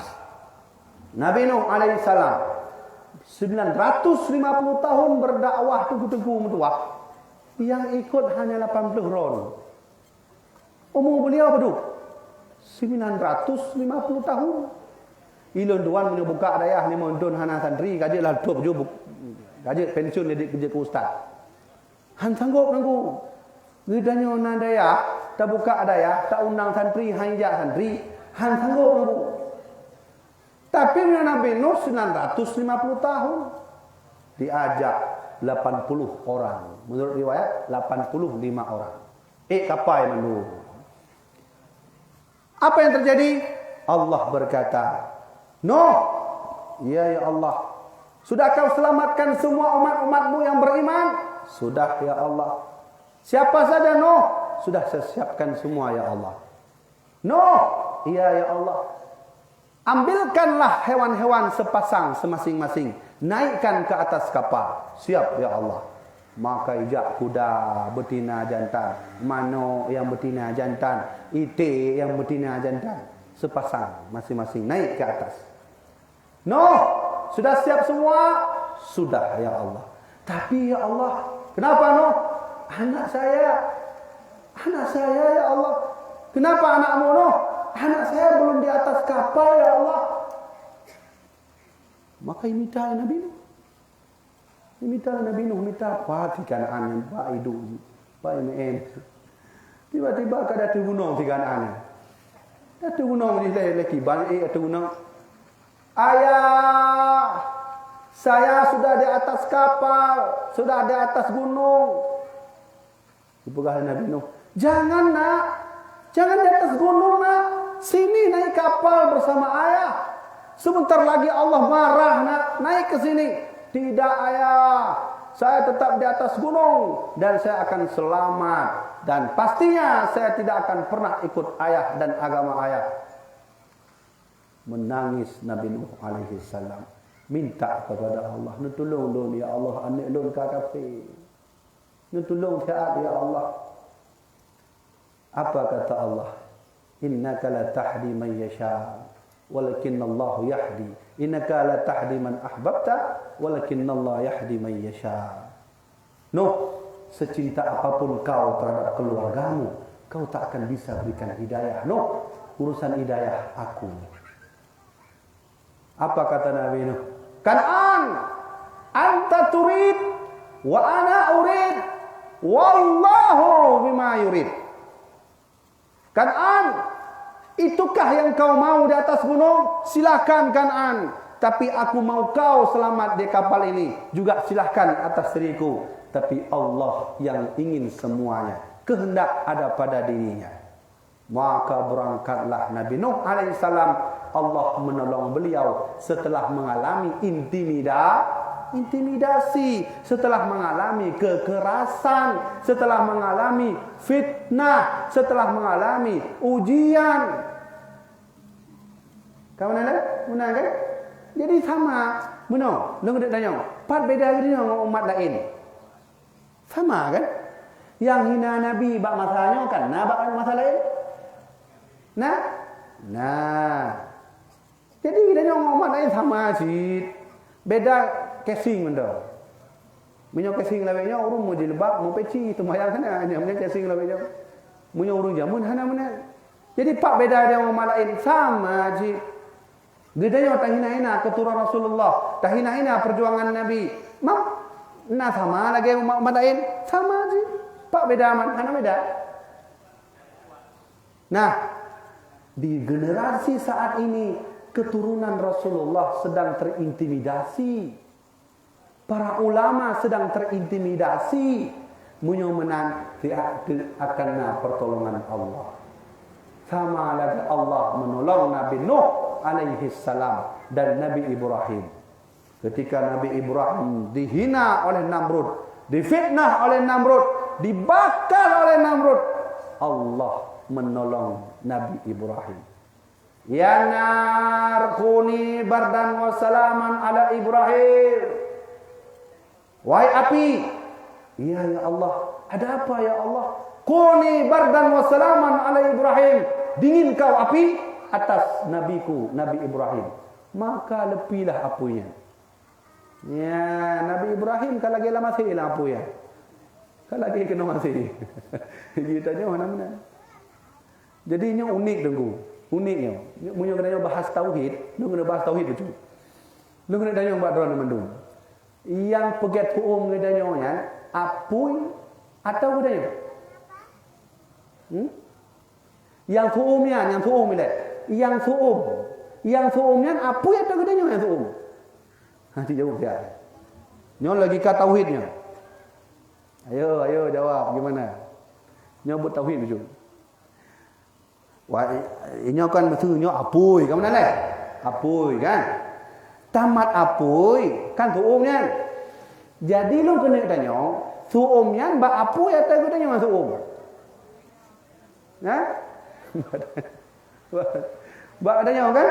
Nabi Nuh alaihissalam 950 tahun berdakwah teguh-teguh metuah. Yang ikut hanya 80 orang. Umur beliau berapa? 950 tahun. Ilon duan punya buka dayah ni mondon hana santri kaji lah tup jo kaji pensiun jadi kerja ke ustaz. Han sanggup nanggu. Gedanyo na dayah tak buka dayah, tak undang santri, hanya santri, han sanggup nanggu. Tapi Nabi Nuh 950 tahun diajak 80 orang. Menurut riwayat 85 orang. Kapai mendu. Apa yang terjadi? Allah berkata, Nuh, ya Allah, sudah kau selamatkan semua umat-umatmu yang beriman? Sudah ya Allah. Siapa saja Nuh? Sudah saya siapkan semua ya Allah. Nuh, ya Allah. Ambilkanlah hewan-hewan sepasang semasing-masing. Naikkan ke atas kapal. Siap ya Allah. Maka ijak kuda betina jantan, mano yang betina jantan, ite yang betina jantan, sepasang masing-masing naik ke atas. Nuh, sudah siap semua? Sudah ya Allah. Tapi ya Allah, kenapa Nuh? Anak saya ya Allah. Kenapa anakmu Nuh? Anak saya belum di atas kapal ya Allah. Maka minta Nabi Nuh. Minta Nabi Nuh minta apa? Tigaan yang baik hidup, baik main. Tiba-tiba kada tu gunung tigaan. Ada gunung ni lelaki banyak ada gunung. Ayah, saya sudah di atas kapal, sudah di atas gunung. Dipegang Nabi Nuh. Jangan nak, jangan di atas gunung nak. Sini naik kapal bersama ayah. Sebentar lagi Allah marah nak, naik ke sini. Tidak ayah, saya tetap di atas gunung dan saya akan selamat. Dan pastinya saya tidak akan pernah ikut ayah dan agama ayah. Menangis Nabi Nuh alaihi salam. Minta kepada Allah. Tolong dong ya Allah, anak lun kafir. Tolong taat ya Allah. Apa kata Allah? Innaka la tahdi man yasha. Walakin Allah yahdi. Innaka la tahdi man ahbabta. Walakin Allah yahdi man yasha. Nuh, secinta apapun kau terhadap keluargamu, kau tak akan bisa berikan hidayah. Nuh, urusan hidayah aku. Apa kata Nabi Nuh? Kan'an, anta turid, wa ana urid, wallahu bima yurid. Kan'an, itukah yang kau mau di atas gunung? Silakan Kan'an. Tapi aku mau kau selamat di kapal ini. Juga silakan atas diriku. Tapi Allah yang ingin semuanya. Kehendak ada pada dirinya. Maka berangkatlah Nabi Nuh alaihissalam. Allah menolong beliau setelah mengalami intimidasi, setelah mengalami kekerasan, setelah mengalami fitnah, setelah mengalami ujian. Kamu mana kan? Jadi sama, benar. Lu nak tanya, pat beda dengan umat lain. Sama kan? Yang hina Nabi bak masanya kan, bak masa lain. Nah. Jadi dengan umat lain sama sih. Beda casing benda. Minyak casing lawenya urung mau jilbab, mau peci, tu mayang sana hanya minyak casing lawenya. Munyo urung jamun hana mana. Jadi pak beda dengan umat lain sama sih. Gedanya tak hina-hina keturunan Rasulullah, tak hina-hina perjuangan Nabi. Sama lagi umat lain, sama aja. Pak beda mana beda. Nah, di generasi saat ini keturunan Rasulullah sedang terintimidasi. Para ulama sedang terintimidasi. Menyomenan akan pertolongan Allah. Sama lagi Allah menolong Nabi Nuh alaihi salam dan Nabi Ibrahim. Ketika Nabi Ibrahim dihina oleh Namrud, difitnah oleh Namrud, dibakar oleh Namrud, Allah menolong Nabi Ibrahim. Ya nar kuni bardan wa salaman ala Ibrahim. Wahai api, ya Allah, ada apa ya Allah? Kuni bardan wa salaman ala Ibrahim. Dingin kau api atas nabiku Nabi Ibrahim, maka lepilah apinya. Ya, Nabi Ibrahim kalau lagi lah masih lah apa ya? Kalau lagi kena masih. Kita ni mana-mana. Jadinya unik dengku. Uniknya. Munyo kena bahas tauhid, lu kena bahas tauhid betul. Lu kena tanya buat orang mendung. Yang pegat hukum kena tanya apui atau kena yang hukumnya, yang hukum ile. Yang hukum. Yang hukumnya apui atau kena yang hukum. Nanti jawab dia. Nyo lagi kata tauhidnya. Ayo jawab gimana? Nyebut tauhid betul. Wah, ini kan maksudnya apui, kamu mana? Apui kan? Tamat apui kan tuumnya. Jadi lu kena tanya, tuumnya mbak apui atau kena yang tuum? Nah, mbak tanya kan?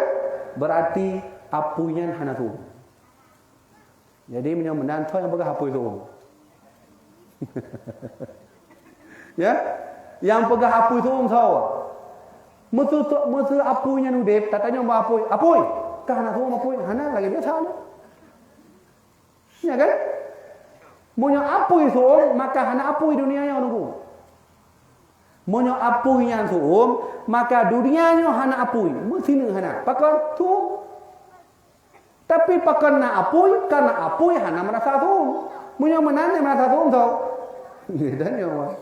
Berarti apunya hana tuum. Jadi menyan yang pegang apui tuum. Ya, yang pegang apui tuum tahu. Mutu apunya nudep, tatanya mbak apui, kahana tu apui, hana lagi biasa ni. Ya kan? Munyo apui suum, maka hana apui dunia yang nunggu. Munyo apui yang suum, maka dunianya hana apui, mesti ni hana. Pakon tu. Tapi pakon na apui, karena apui hana merasa tu. Munyo menane merasa tu tau. Dan yo.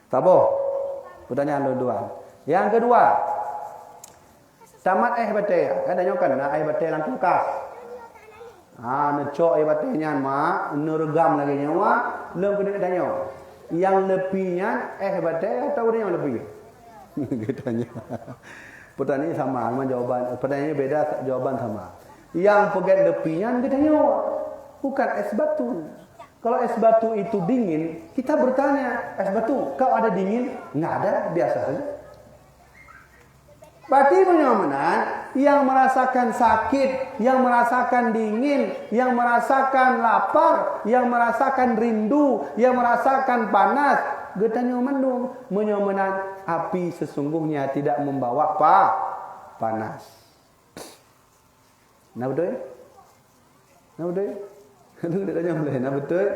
Tabo. Pertanyaan lu dua. Yang kedua, tamat batai. Kan tanya kan, batai lang kulkas. Necok batainya mak, neregam lagi nyawa, lem kena tanya. Yang lebihnya batai atau yang lebih? Katanya. Pertanyaan sama, memang jawaban. Pertanyaannya beda, jawaban sama. Yang pegat lebihnya kita tanya. Bukan es batu. Kalau es batu itu dingin, kita bertanya, es batu, kau ada dingin? Enggak ada, biasa saja. Berarti penyamanan yang merasakan sakit, yang merasakan dingin, yang merasakan lapar, yang merasakan rindu, yang merasakan panas, getanya mendung. Penyamanan api sesungguhnya tidak membawa panas. Nah betul? Nah betul? Lu tanya boleh, nah betul?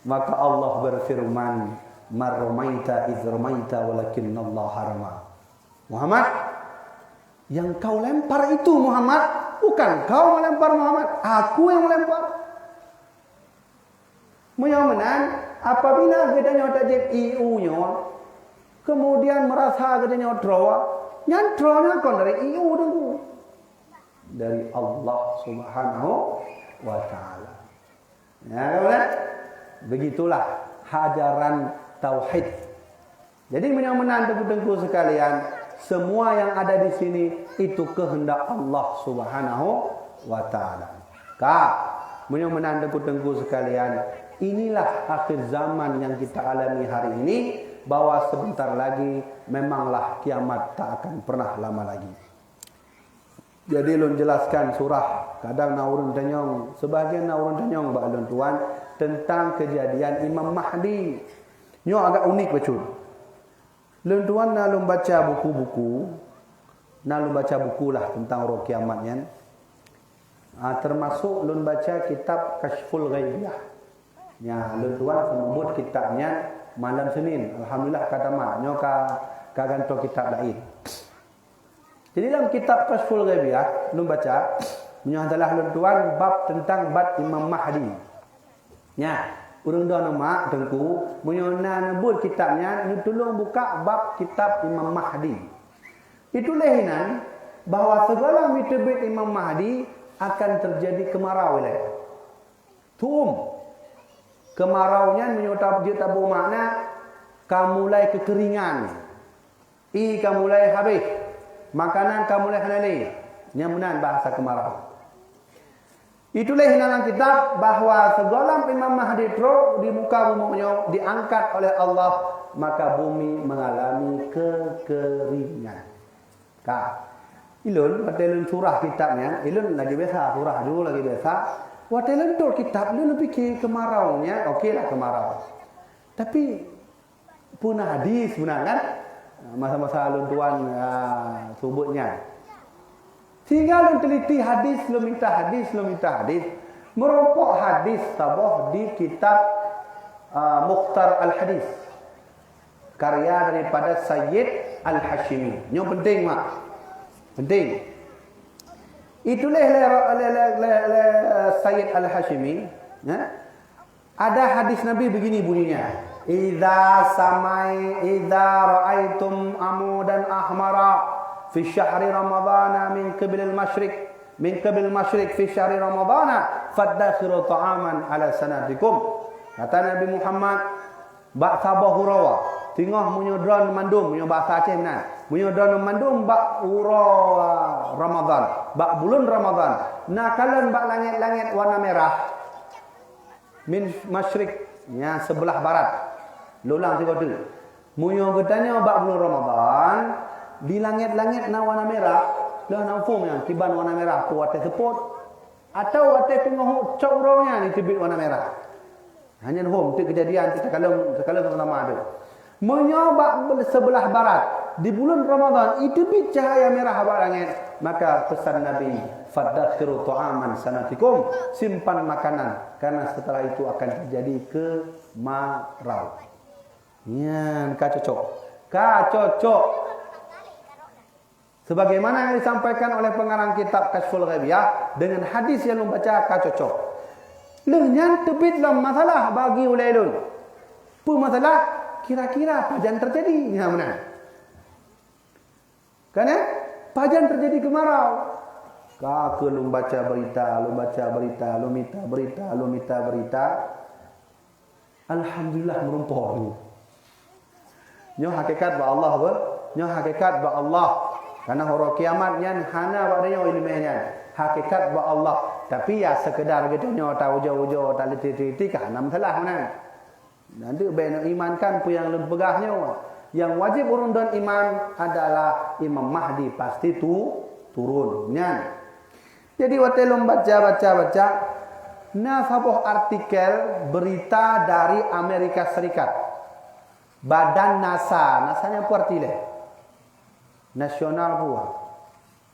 Maka Allah berfirman, marromaita izromaita walakinallah harama. Muhammad, yang kau lempar itu Muhammad, bukan kau melempar Muhammad, aku yang melempar. Menyamanan apabila gedanya tajib IU-nya, kemudian merasa gedanya draw, nyantronya kon dari IU dulu. Dari Allah Subhanahu wa taala. Ya, kan? Begitulah hajaran tauhid. Jadi menyamanan tengku-tengku sekalian, semua yang ada di sini itu kehendak Allah Subhanahu wa taala. Menyamanan tengku-tengku sekalian, inilah akhir zaman yang kita alami hari ini, bahwa sebentar lagi memanglah kiamat tak akan pernah lama lagi. Jadi lun jelaskan surah, kadang naurun tanyong, sebagian naurun tanyong ba lun tuan tentang kejadian Imam Mahdi. Nyo agak unik betul. Lun tuan nalum baca buku-buku, nalum baca bukulah tentang roh kiamatnya. Termasuk lun baca kitab Kashful Ghaibiyah. Ya, lun tuan semebut kitabnya malam Senin. Alhamdulillah kata mak, nyo ka ganto kitab lain. Jadi dalam kitab Kashful Ghaibiyah, lu baca, menyantalah lu tuan bab tentang bab Imam Mahdi. Ya, urang dah nama tengku, menyona nebut kitabnya, lu tolong buka bab kitab Imam Mahdi. Itu lehinan bahawa segala mitibit Imam Mahdi akan terjadi kemarau wilayah. Kemaraunya menyutab dia tabu makna kamulai kekeringan. Kamulai habis. Makanan kamu lehanali, nyamunan bahasa kemarau. Itulah dalam kitab bahawa segala Imam Mahdi teruk di muka bumi diangkat oleh Allah, maka bumi mengalami kekeringan. Ilun, ilun surah kitabnya, ilun lagi biasa, surah dulu lagi biasa. Waktu ilun tur kitab, ilun fikir kemaraunya, okeylah kemarau. Tapi punah hadis benar kan? Masa-masa luntuan subutnya. Tinggal teliti hadis, lu minta hadis. Meropok hadis tabah di kitab Mukhtar Al-Hadis. Karya daripada Sayyid Al-Hashimi. Ini penting, Mak. Penting. Itulah Sayyid Al-Hashimi. Ya? Ada hadis Nabi begini bunyinya. Idza ra'aitum amudan ahmara fi syahri ramadhana min qiblil masyriq fi syahri ramadhana fadakhiru ta'aman ala sanatikum. Kata Nabi Muhammad, bak sabah hurawa tengah menyodron mandum, punya bahasa Aceh benar. Menyodron mandum bak ura Ramadan, bak bulan Ramadan. Nakalan bak langit-langit warna merah. Min masyriq, ya sebelah barat. Lulang tiga tu. Munyo getanya bak bulan Ramadan, di langit-langit na warna merah, lah namfum yang tiban warna merah tu wate sepot atau wate tengah cauraunya ni tibit warna merah. Hanya home tu kejadian kita kalau nama ada. Menyoba sebelah barat di bulan Ramadan itu bit cahaya merah abad langit, maka pesan Nabi fadakhiru ta'aman sanatikum, simpan makanan karena setelah itu akan terjadi kemarau. Ya, kacocok. Sebagaimana yang disampaikan oleh pengarang kitab Kashful Ghaibiyah dengan hadis yang membaca kacocok. Lenyan tebit dalam masalah bagi ulailun. Apa masalah? Kira-kira pajan terjadi. Ya mana? Kan ya? Pajan terjadi kemarau. Kau lu baca berita, lu minta berita. Alhamdulillah merumpah. Nyo hakikat ba Allah apa? Nyo hakikat ba Allah. Karena horo kiamatnya hana badanya ilmiahnya. Hakikat ba Allah. Tapi ya sekedar gitu nyo tahu jauh-jauh tak leti-leti kan nam salah mana. Nanti ben iman kan pu yang lem pegahnya. Yang wajib urun dan iman adalah Imam Mahdi pasti turunnya. Jadi waktu lom baca. Nah sebuah artikel berita dari Amerika Serikat. Badan NASA, NASA-nya puartile. Nasional buah.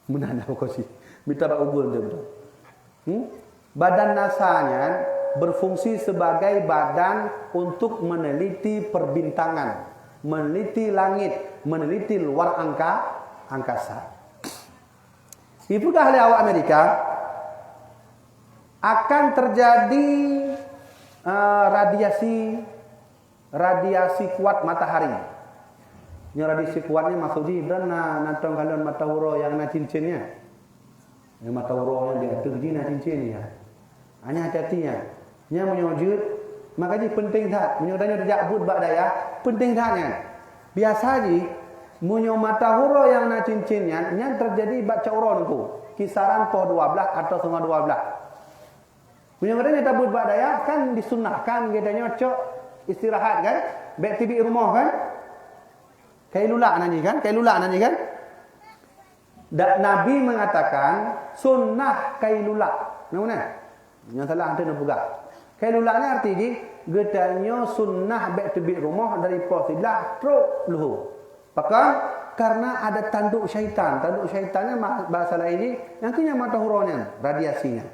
Menanda kosi. Minta ugul dia betul. Badan NASA-nya berfungsi sebagai badan untuk meneliti perbintangan, meneliti langit, meneliti luar angkasa. Ibukah oleh awak Amerika akan terjadi radiasi kuat matahari. Yang radiasi kuatnya maksudnya dan nantong kalian matahuro yang na cincinnya. Yang matahuro yang dia terjina cincinnya. Hanya hati-hatinya. Nya menyujud, makanya penting tak menyudahnya dijabut bak daya, penting taknya. Biasa ji munyo matahuro yang na cincinnya nya terjadi bak cauron ku. Kisaran po 12 atau setengah 12. Munyo katanya tabut bak daya kan disunahkan gedanya cok istirahat kan? Baik tibi rumah kan? Kailula nani kan? Nabi mengatakan sunnah kailula. Mana? Yang salah ante nak pegang. Kailulanya arti di gedanya sunnah baik tibi rumah dari posilah teruk luhu. Pakang karena ada tanduk syaitan. Tanduk syaitannya bahasa lain ini yang punya matahuranya, radiasinya.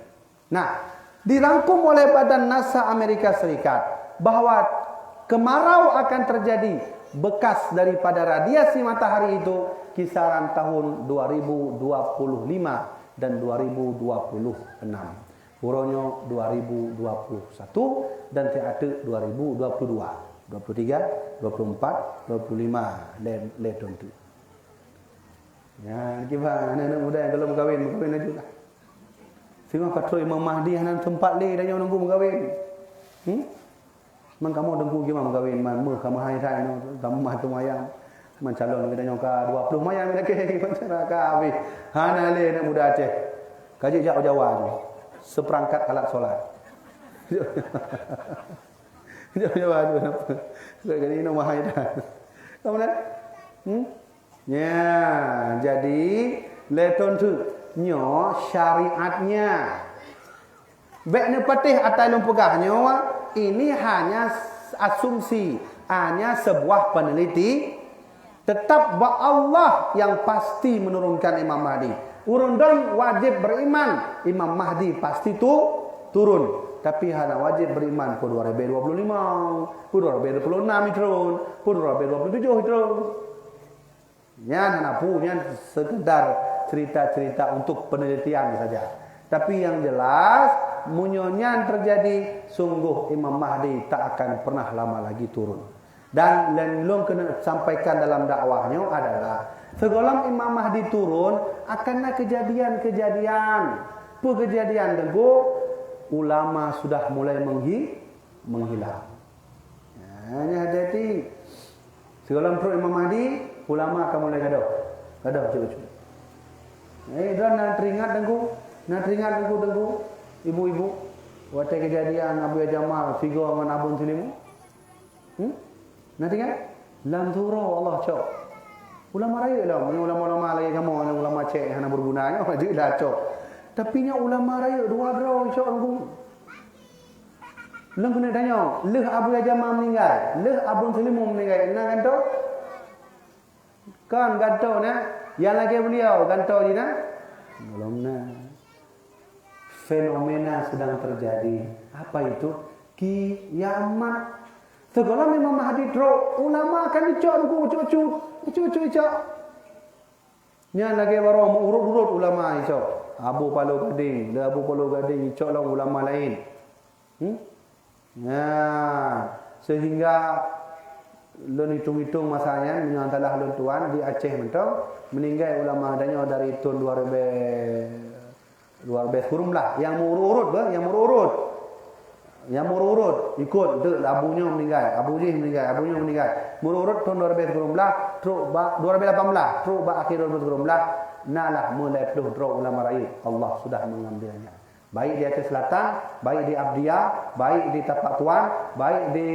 Nah, dirangkum oleh Badan NASA Amerika Serikat bahwa kemarau akan terjadi bekas daripada radiasi matahari itu kisaran tahun 2025 dan 2026. Puronyo 2021 dan teate 2022, 23, 24, 25 leton tu. Ya, gimana anak muda yang belum kahwin aja lah. Sehingga kata Imam Mahdi hanan tempat le dan nunggu kahwin. Man kamu dengku gimana kahwin man meh kamu hai sai no kamu mah tu mayang man calon kita nyoka 20 mayang lagi macam habis. Hana le anak muda Aceh. Kaji Jawa ni. Seperangkat alat solat. Jawa tu apa? Sekali ini nama hai dah. Kamu nak? Ya, jadi leton tu nyo syariatnya. Baiknya patih atai lum pegahnya ini hanya asumsi, hanya sebuah peneliti. Tetap Allah yang pasti menurunkan Imam Mahdi. Urun don wajib beriman Imam Mahdi pasti turun. Tapi hana wajib beriman pu 2025, pu 2026 turun, pu 2027 turun. Nyan hana pu nyan sekedar cerita-cerita untuk penelitian saja. Tapi yang jelas munyonyan terjadi sungguh Imam Mahdi tak akan pernah lama lagi turun. Dan long kena sampaikan dalam dakwahnya adalah segala Imam Mahdi turun akanlah kejadian-kejadian. Kejadian dengku ulama sudah mulai menghilang. Hanya hati-hati. Segala Imam Mahdi ulama akan mulai gaduh cucu. Dan nak teringat dengku ibu-ibu waktu kejadian Abu Jamal figur dengan Abun Sulimu. Nanti kan lam turo Allah cok. Ulama raya lah, ulama-ulama lagi kamu, ulama cek hana berguna, wajib lah cok. Tapi nya ulama raya dua draw cok aku. Lang kena tanya, leh Abu Jamal meninggal, leh Abun Sulimu meninggal, nak kan tu? Kan kata nak, yang lagi beliau kata je nak. Belum nak. Fenomena sedang terjadi. Apa itu? Kiamat. Segala Imam Mahdi drop, ulama akan dicok cucu. Nya lagi baru urut ulama dicok. Abu Palu Gading dicok lah ulama lain. Sehingga lun hitung-hitung masanya menyatalah lun tuan di Aceh mentau meninggal ulama adanya dari tahun 2000 kurum lah yang mururut ikut tu abunya meninggal, abunya meninggal mururut tahun 2019 terus 2018 terus akhir 2019 nalah mulai peluh draw ulama raya Allah sudah mengambilnya baik di Aceh Selatan, baik di Abdia, baik di Tapak Tuan, baik di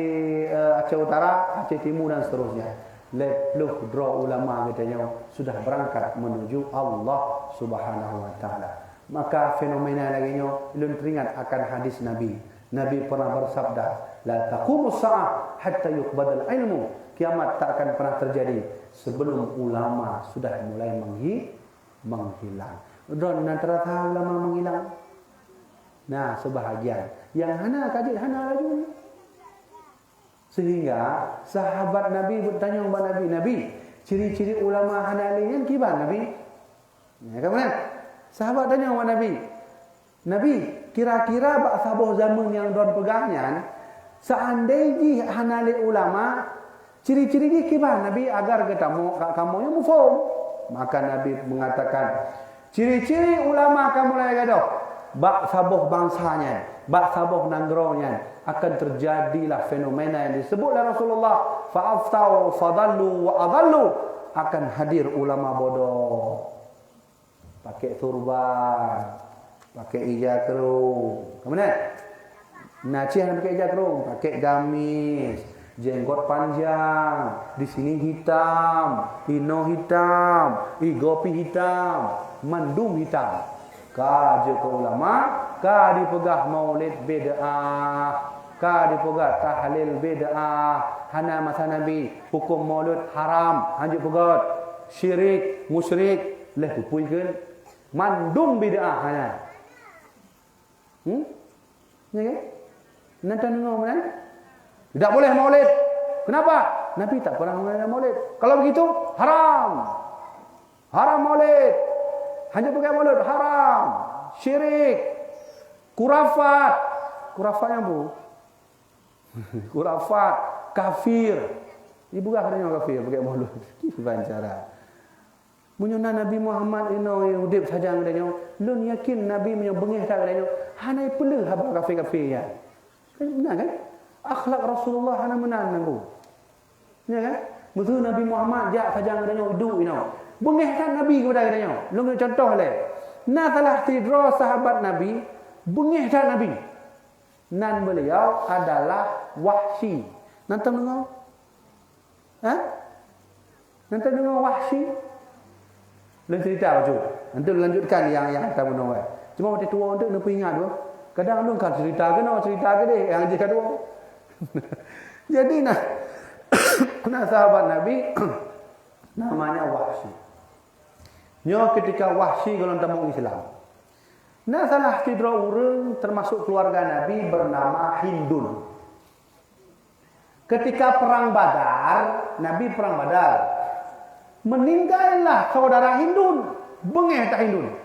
Aceh Utara, Aceh Timur dan seterusnya. Peluh draw ulama katanya sudah berangkat menuju Allah Subhanahu wa taala. Maka fenomena laginya ulun teringat akan hadis Nabi. Nabi pernah bersabda, la taqumus sa'ah hatta yuqbadal ilmu. Kiamat tak akan pernah terjadi sebelum ulama sudah mulai menghilang. Dan antara ulama menghilang. Nah, sebahagian yang hana kaji hana laju. Sehingga sahabat Nabi bertanya kepada Nabi, ciri-ciri ulama hanalian gimana Nabi? Ya, kemudian sahabat tanya kepada Nabi, kira-kira bak sabuh zaman yang don pegangnya, seandainya hanali ulama, ciri-ciri dia gimana Nabi agar kamu yang mufaham? Maka Nabi mengatakan, ciri-ciri ulama kamu lagi gaduh. Bak sabuh bangsanya, bak sabuh nanggronya akan terjadilah fenomena yang disebut oleh Rasulullah fa'aftau fadallu wa adallu akan hadir ulama bodoh pakai turban, pakai hijab kerung. Kemudian Nacih pakai hijab kerung, pakai gamis, jenggot panjang, di sini hitam, ino hitam, gopi hitam, mandum hitam. Ka je ke ulama, ka dipegah maulid bid'ah, ka dipegah tahlil bid'ah, hana masa Nabi hukum maulid haram, hanjuk pegat syirik, musyrik, leh pupuikeun mandum bid'ah hana. Ya ke? Nanti dengar mana? Tidak boleh maulid. Kenapa? Nabi tak pernah mengajarkan maulid. Kalau begitu haram. Haram maulid. Hanya pakai maulid haram, syirik, kurafat. Kurafatnya bu, kurafat, kafir. Ibu katanya kafir pakai maulid. Bukan cara. Menyuna Nabi Muhammad ino udip saja ngadanya. Lun yakin Nabi menyebengih tak ngadanya. Hanai peleh haba kafir-kafir ya. Benar kan? Akhlak Rasulullah hana menan bu. Ya kan? Betul Nabi Muhammad jak saja ngadanya hidup ino. Bengihkan Nabi kepada katanya. Lu kena contoh leh. Nah telah tidro sahabat Nabi, bengihkan Nabi. Nan beliau adalah Wahsy. Nanti dengar? Nanti dengar Wahsy? Lu cerita baju. Nanti lanjutkan yang kita menunggu. Cuma waktu tua untuk nak ingat tu. Kadang lu kan cerita ke deh yang jika dua. Jadi nah sahabat Nabi namanya Wahsy. Nyo ketika Wahsy golong tamu Islam. Nah salah cidra urang termasuk keluarga Nabi bernama Hindun. Ketika perang Badar, Nabi perang Badar. Meninggallah saudara Hindun, bengeh tak Hindun.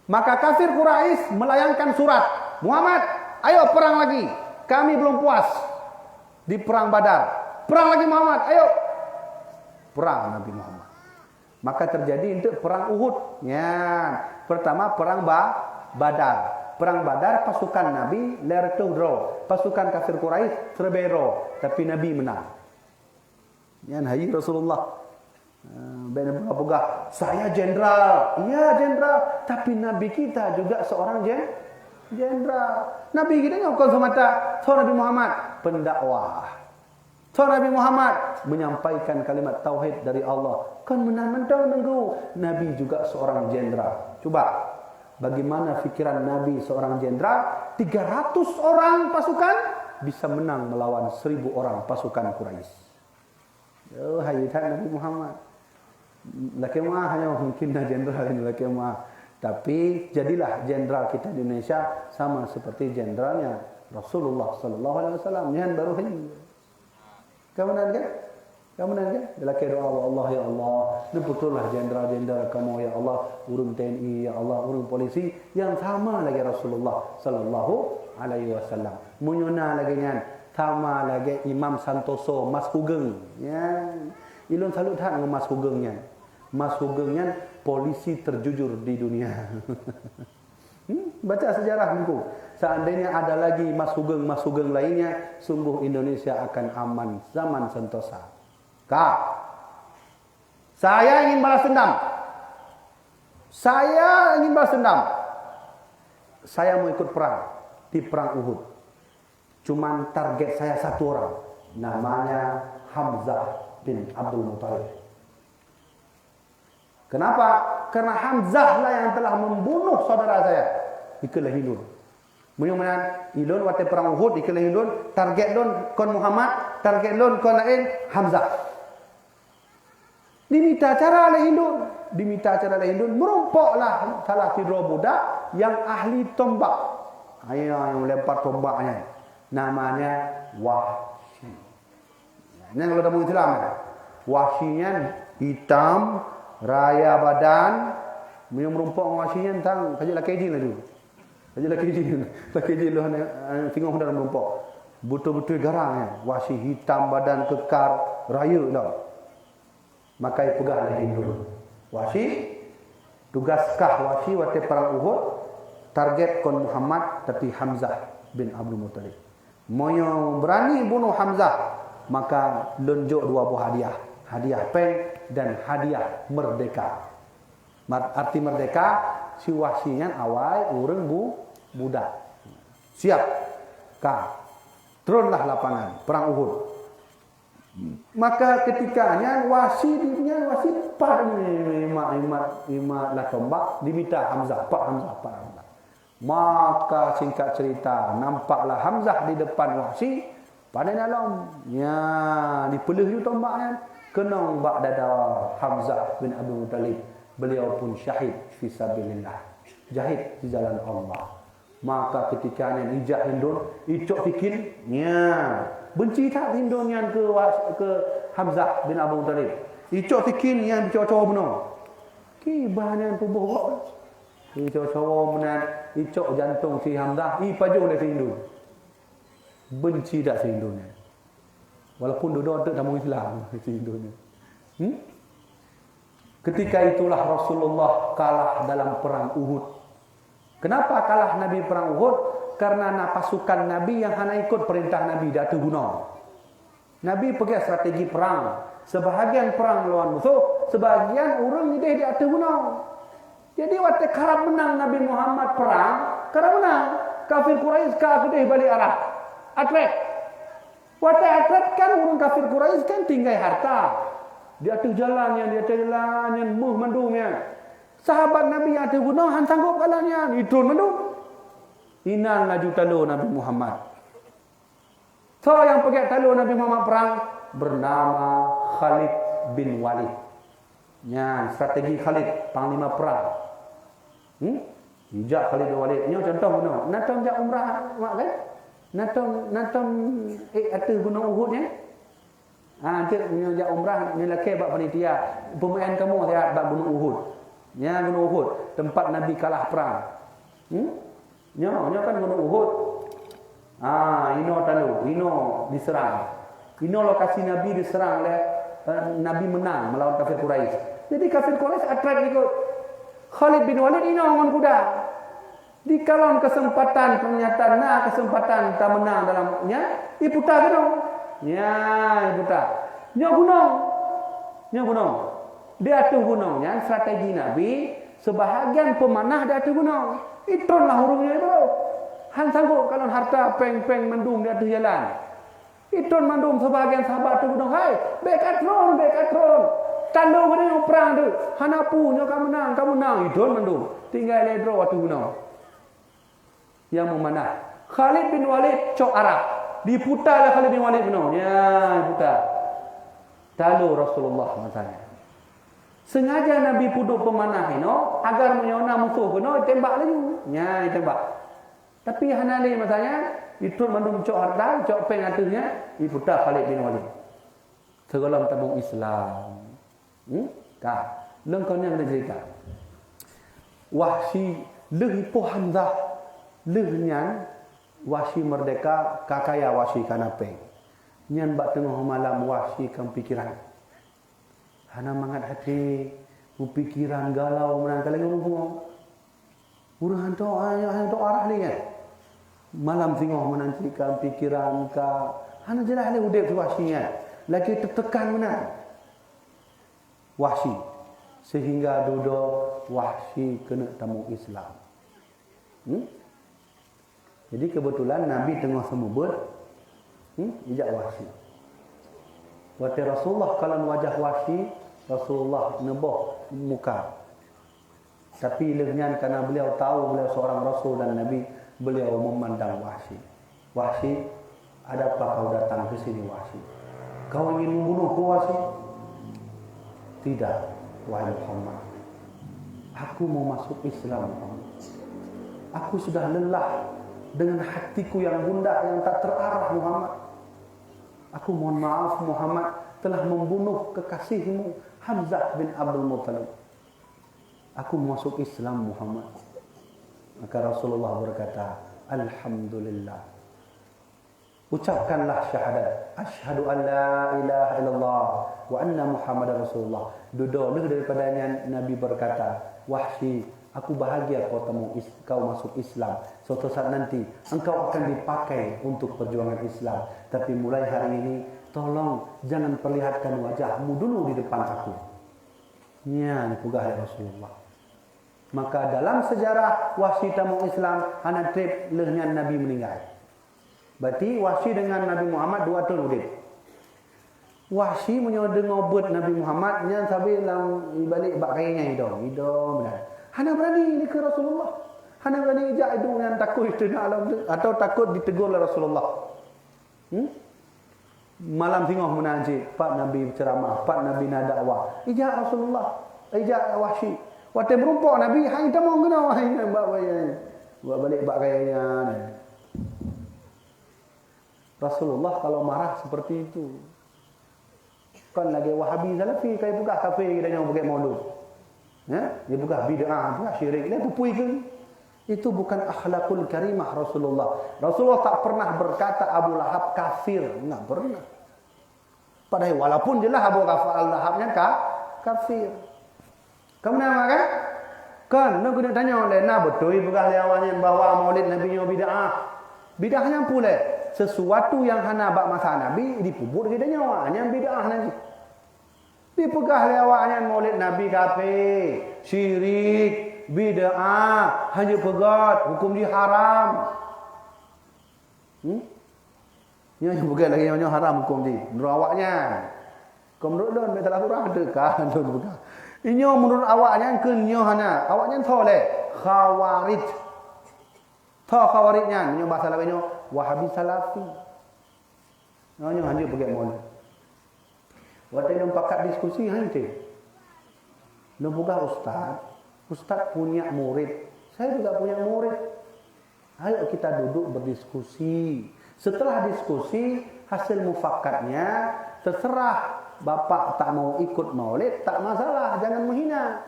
Maka kafir Quraisy melayangkan surat, Muhammad, ayo perang lagi. Kami belum puas di perang Badar. Perang lagi Muhammad, ayo. Perang Nabi Muhammad. Maka terjadi untuk perang Uhud. Ya, pertama perang Badar. Perang Badar pasukan Nabi ler draw. Pasukan kafir Quraisy terbero, tapi Nabi menang. Yan hayi Rasulullah. Benar-benar saya jenderal. Iya jenderal, tapi Nabi kita juga seorang jenderal. Nabi kita bukan semata Nabi Muhammad pendakwah. Nabi Muhammad menyampaikan kalimat tauhid dari Allah. Kan menang-menang nunggu. Nabi juga seorang jenderal. Coba, bagaimana fikiran Nabi seorang jenderal? 300 orang pasukan bisa menang melawan 1000 orang pasukan Quraisy. Oh, hayatan Nabi Muhammad. Laki mah hanya mungkin jenderal ini laki mah. Tapi jadilah jenderal kita di Indonesia sama seperti jenderalnya Rasulullah sallallahu alaihi wasallam. Yang baru ini. Kamu kan? Kamu kan? Laki doa Allah ya Allah. Ini betullah jenderal-jenderal kamu ya Allah, urung TNI ya Allah, urung polisi yang sama lagi Rasulullah sallallahu alaihi wasallam. Munyuna lagi nyan, sama lagi Imam Santoso Mas Hugeng. Ya. Ilun salut hak dengan Mas Hugengnya. Mas Hugengnya polisi terjujur di dunia. Baca sejarah buku. Seandainya ada lagi Mas Hugeng lainnya, sungguh Indonesia akan aman zaman Sentosa. Saya ingin balas dendam. Saya mau ikut perang di perang Uhud. Cuman target saya satu orang, namanya Hamzah bin Abdul Muthalib. Kenapa? Karena Hamzah lah yang telah membunuh saudara saya. Ikalah Hilun. Menyuman Hilun waktu perang Uhud ikalah Hilun. Target don kon Muhammad, target don kon lain Hamzah. Diminta cara oleh Hilun, merompoklah salah tiga budak yang ahli tombak. Ayo yang lempar tombaknya. Namanya Wahsy. Ini kalau tamu Islam. Wahsy-nya hitam, raya badan, merompok Wahsy-nya tang kaji laki jin lah tu. Laki jin lu tengok hendak merompok. Betul-betul garangnya. Wahsy hitam badan kekar, raya dah. Maka pegang lagi dulu. Wahsy tugaskah Wahsy waktu perang Uhud target kon Muhammad tapi Hamzah bin Abdul Muthalib. Moyo berani bunuh Hamzah, maka lonjok dua buah hadiah. Hadiah peng dan hadiah merdeka. Arti merdeka si Wahsy-nya awal urang budak. Siap. Turunlah lapangan perang Uhud. Maka ketikanya Wahsy par imat lah tombak diminta Hamzah. Maka singkat cerita nampaklah Hamzah di depan Wahsy pada dalam ya dipelih tombaknya kena bak dada Hamzah bin Abdul Muthalib. Beliau pun syahid fisabilillah. Jahid di jalan Allah. Maka ketika yang ijak Hindun, icok fikir, ya benci tak Hindun yang ke Hamzah bin Abdul Muthalib. Icok fikir yang cowok-cowok benar. Kibah yang tubuh kok. Cowok-cowok benar. Icok jantung si Hamzah, paju oleh si Hindun. Benci tak si Hindunnya. Walaupun duduk untuk tamu Islam si Hindunnya. Ketika itulah Rasulullah kalah dalam perang Uhud. Kenapa kalah Nabi perang Uhud? Karena pasukan Nabi yang hanya ikut perintah Nabi dah guna. Nabi pergi strategi perang. Sebahagian perang lawan musuh, sebahagian orang ni dia guna. Jadi waktu kerap menang Nabi Muhammad perang, kerap menang. Kafir Quraisy kedai balik arah. Atlet. Waktu atlet kan orang kafir Quraisy kan tinggal harta. Dia jalan yang muh mendumnya. Sahabat Nabi yang ada guna sanggup kalahnya. Itu mendum. Inan laju talu Nabi Muhammad. So yang pergi talu Nabi Muhammad perang bernama Khalid bin Walid. Nya strategi Khalid panglima perang. Hijak Khalid bin Walid. Nyo contoh guna. Natong jak umrah mak kan? Natong atas gunung Uhud nya. Cik nyo jak umrah ni laki bab panitia. Pemain kamu lihat bab gunung Uhud. Nya gunung Uhud tempat Nabi kalah perang. Nyo kan gunung Uhud. Ino talu, ino diserang. Ino lokasi Nabi diserang oleh Nabi menang melawan kafir Quraisy. Jadi kafir Quraisy attract ikut Khalid bin Walid ino ngon kuda. Di kalon kesempatan ternyata kesempatan tak menang dalamnya, iputa gunung. Ya, iputa. Nyo gunung. Di atas gunungnya strategi Nabi, sebahagian pemanah di atas gunung. Itronlah hurufnya itu. Han sanggup kalau harta peng-peng mendung di atas jalan. Itron mandum sebahagian sahabat tu gunung. Hai, bekatron. Tanduk kena perang tu. Hanapu nyo kamu menang. Itron mandum. Tinggal ledro waktu gunung. Yang memanah. Khalid bin Walid cok Arab. Diputarlah Khalid bin Walid gunung. Ya, diputar. Talu Rasulullah masanya. Sengaja Nabi puduk pemanah ino agar menyona musuh gunung tembak lagi. Ya, ditembak. Tapi hanali masanya itu mandum cok harta, cok peng atasnya, diputar Khalid bin Walid. Segala tabung Islam. Lengkau ni ada cerita. Wahsy leh ipo Hamzah, leh nyan Wahsy merdeka, kakaya Wahsy kanapeng. Nyan bak tengah malam Wahsy kan pikiran. Hana mangat hati, pikiran galau menangkal ngomong. Urang hantu arah ni kan. Malam tengok menantikan pikiran ka hana jelah le udep Wahsy lagi tertekan mana Wahsy sehingga duduk Wahsy kena tamu Islam. Jadi kebetulan Nabi tengah semubut ijak Wahsy. Waktu Rasulullah kalau wajah Wahsy, Rasulullah neboh muka. Tapi lehnya karena beliau tahu beliau seorang Rasul dan Nabi, beliau memandang Wahsy. Wahsy, adakah kau datang ke sini Wahsy? Kau ingin membunuhku Wahsy? Tidak, wahai Muhammad. Aku mau masuk Islam Muhammad. Aku sudah lelah dengan hatiku yang gundah yang tak terarah Muhammad. Aku mohon maaf Muhammad telah membunuh kekasihmu Hamzah bin Abdul Muttalib. Aku masuk Islam Muhammad. Maka Rasulullah berkata, Alhamdulillah. Ucapkanlah syahadat. Asyhadu an la ilaha illallah wa anna Muhammadar Rasulullah. Duduk daripadanya Nabi berkata, Wahsy, aku bahagia kau masuk Islam. Suatu saat nanti engkau akan dipakai untuk perjuangan Islam. Tapi mulai hari ini tolong jangan perlihatkan wajahmu dulu di depan aku. Ya, dipugah oleh Rasulullah. Maka dalam sejarah Wahsy tamu Islam hana trip lehnya Nabi meninggal. Berarti Wahsy dengan Nabi Muhammad dua tahun udip. Wahsy menyodeng ngobot Nabi Muhammad nya sampai dalam balik bak kayanya hidup benar. Hana berani ni ke Rasulullah. Hana berani ijak itu yang takut itu alam atau takut ditegur oleh Rasulullah. Malam tengok menanti Pak Nabi ceramah, Pak Nabi nak dakwah. Ijak Rasulullah, ijak Wahsy. Waktu berumpuk Nabi, hang kita mau kena wahai buat balik bak kayanya. Rasulullah kalau marah seperti itu. Kan lagi Wahabi Salafi kayak buka kafe kita yang pakai maulud. Ya, dia buka bid'ah, buka syirik, dia pupui ke. Itu bukan akhlakul karimah Rasulullah. Rasulullah tak pernah berkata Abu Lahab kafir, enggak pernah. Padahal walaupun jelas Abu Lahabnya kafir. Kamu nama kan? Kan, nak kena tanya oleh na betul bukan awalnya bahawa Maulid Nabi nya bid'ah. Bid'ahnya pula sesuatu yang hana bak masa Nabi dipubur kita nyawanya bid'ah nanti. Dipegah lewatnya Maulid Nabi kafir, syirik, bid'ah, hanya pegat, hukum dia haram. Yang pegat lagi yang haram hukum dia. Menurut awaknya. Kau menurut lu betul aku dah ada kan tu pegat. Inyo menurut awaknya ke nyo hana. Awaknya toleh khawarij. Khawarijnya nyo bahasa lainnya Wahabi Salafi. Nyo hanya pegat Maulid. Waktu yang pakat diskusi hanya. Lembaga Ustaz punya murid. Saya juga punya murid. Ayo kita duduk berdiskusi. Setelah diskusi, hasil mufakatnya terserah. Bapak tak mau ikut maulid, tak masalah, jangan menghina.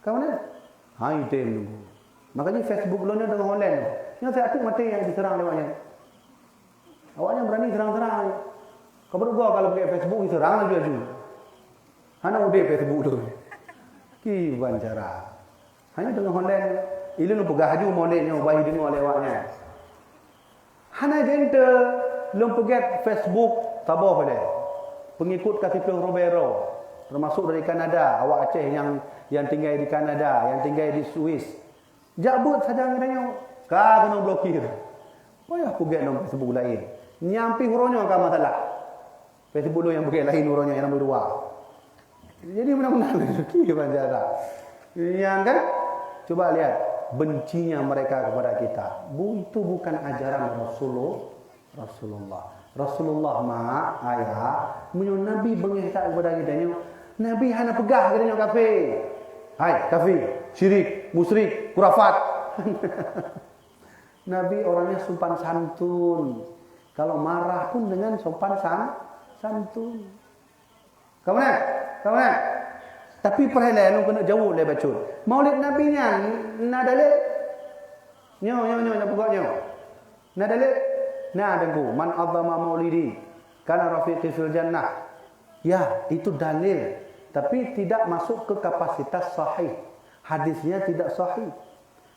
Kamu ni? Hai tem dulu. Makanya Facebook lo ni dengan Holland. Yang saya atik mati yang diserang lewatnya. Awaknya berani serang-serang. Kau berdua kalau pakai Facebook diserang laju-laju. Hana udah Facebook tu. Kiban cara. Hanya dengan Holland. Ilu nu pegah haju maulidnya ubahi dengar lewatnya. Hana gente belum pegat Facebook tabah pada. Pengikut Katifil Romero termasuk dari Kanada, awak Aceh yang tinggal di Kanada, yang tinggal di Swiss. Jabut saja ngeranya. Ka kena blokir. Payah pegat nombor Facebook lain. Nyampi huronyo ka masalah. Facebook lu yang pegat lain huronyo yang nombor 2. Jadi benar-benar rezeki banjara. Yang kan coba lihat bencinya mereka kepada kita. Itu bukan ajaran Rasulullah. Rasulullah ayah menyuruh Nabi bengih tak kepada kita. Nabi hanya pegah katanya kafir. Hai kafir, syirik, musyrik, kurafat. Nabi orangnya sopan santun. Kalau marah pun dengan sopan santun. Kamu nak? Tapi perhatian lu kena jauh le baca. Maulid Nabi nya nadale. Nyo pokoknya. Nadale. Nah dengu man azama maulidi kana rafiqi fil jannah. Ya, itu dalil, tapi tidak masuk ke kapasitas sahih. Hadisnya tidak sahih.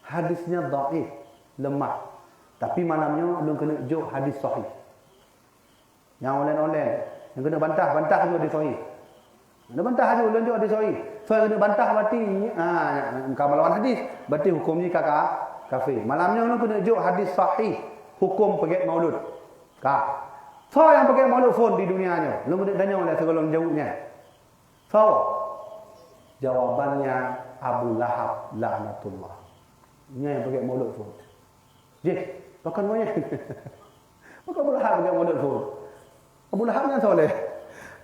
Hadisnya dhaif, lemah. Tapi malamnya lu kena jauh hadis sahih. Yang online yang kena bantah juga di sahih. Kena bantah juga lu di sahih. So yang kena bantah berarti engkau melawan hadis, berarti hukumnya kafir. Malamnya lu kena jauh hadis sahih. Hukum pakai maulud. So yang pakai maulud phone di dunianya. Lu kena tanya oleh segala jawabnya. So jawabannya Abu Lahab laknatullah. Ini yang pakai maulud phone. Jadi, bahkan banyak. Maka Abu Lahab pakai maulud phone. Abu Lahabnya soleh.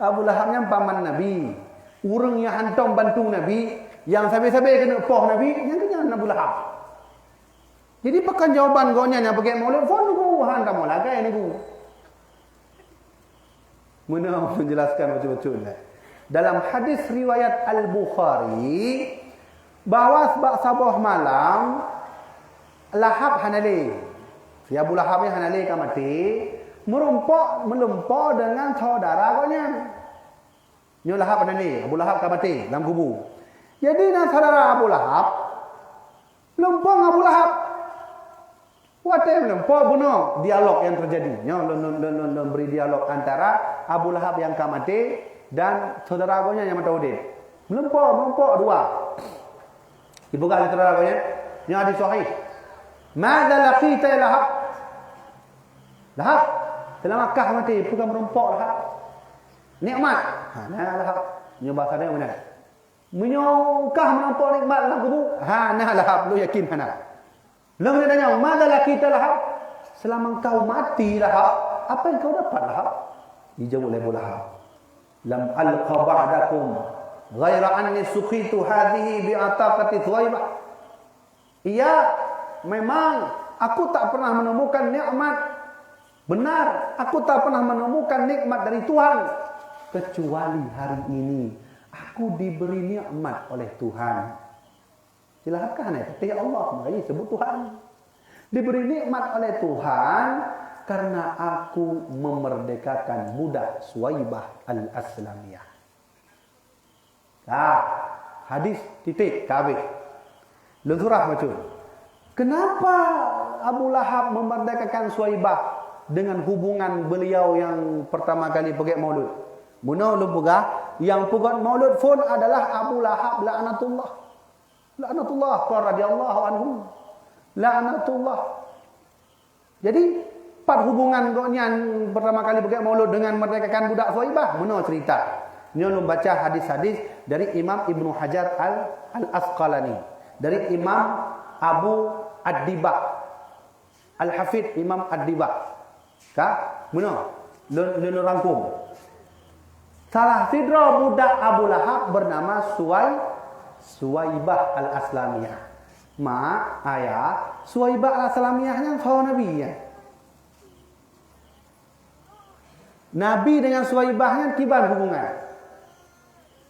Abu Lahabnya paman Nabi. Orang yang hantam bantu Nabi, yang sabai-sabai kena poh Nabi, yang kena Abu Lahab. Jadi pakai jawaban gonya yang pakai maulud phone tu hantam lagai ni bu. Mana menjelaskan betul-betul. Dalam hadis riwayat Al-Bukhari bahawa sebab sabah malam Lahab hanali. Si Abu Lahab ni hanali kan mati, melempok dengan saudara gonya. Nyo Lahab hanali, Abu Lahab kan mati dalam kubur. Jadi dengan saudara Abu Lahab lempong Abu Lahab. Watai melempok bunuh dialog yang terjadi. Nyo beri dialog antara Abu Lahab yang kan mati dan saudara gonya yang mati udin. Melempok dua. Dibuka oleh saudara gonya. Nyo hadis sahih. Mada laqita ya Lahab? Lahab dalam Makkah mati bukan merempok Lahab. Nikmat. Nah Lahab. Nyo bahasa dia benar. Menyokah merempok nikmat dalam kubur. Nah Lahab lu yakin hana. Lu tanya, "Mada laqita Lahab?" Selama engkau mati Lahab, apa yang kau dapat Lahab? Dijawab oleh Abu Lahab. Lam alqa ba'dakum ghaira anni sukhitu hadhihi bi'ataqati Thuwaibah. Iya, memang aku tak pernah menemukan nikmat. Benar, aku tak pernah menemukan nikmat dari Tuhan kecuali hari ini aku diberi nikmat oleh Tuhan. Silakan ya Allah, makanya sebut Tuhan. Diberi nikmat oleh Tuhan karena aku memerdekakan budak Suwaibah al-Aslamiyah. Hadis titik kabeh. Surah macam. Kenapa Abu Lahab memerdekakan Suwaibah dengan hubungan beliau yang pertama kali pergi maulud? Munau lu pegah, yang pegat maulud pun adalah Abu Lahab laknatullah. Laknatullah radhiyallahu anhu. Laknatullah. Jadi 4 hubungan gonya pertama kali pergi maulud dengan merdekakan budak Suwaibah. Munau cerita. Nyo baca hadis-hadis dari Imam Ibnu Hajar Al-Asqalani, dari Imam Abu Ad-Dibah, Al-Hafidh Imam Ad-Dibah. Ka? Munau lu rangkum. Salah sidra budak Abu Lahab bernama Suwaibah al-Aslamiyah. Mak, ayah, Suwaibah al-Aslamiyahnya sahabat Nabi ya. Nabi dengan Suwaibahnya tiba hubungan.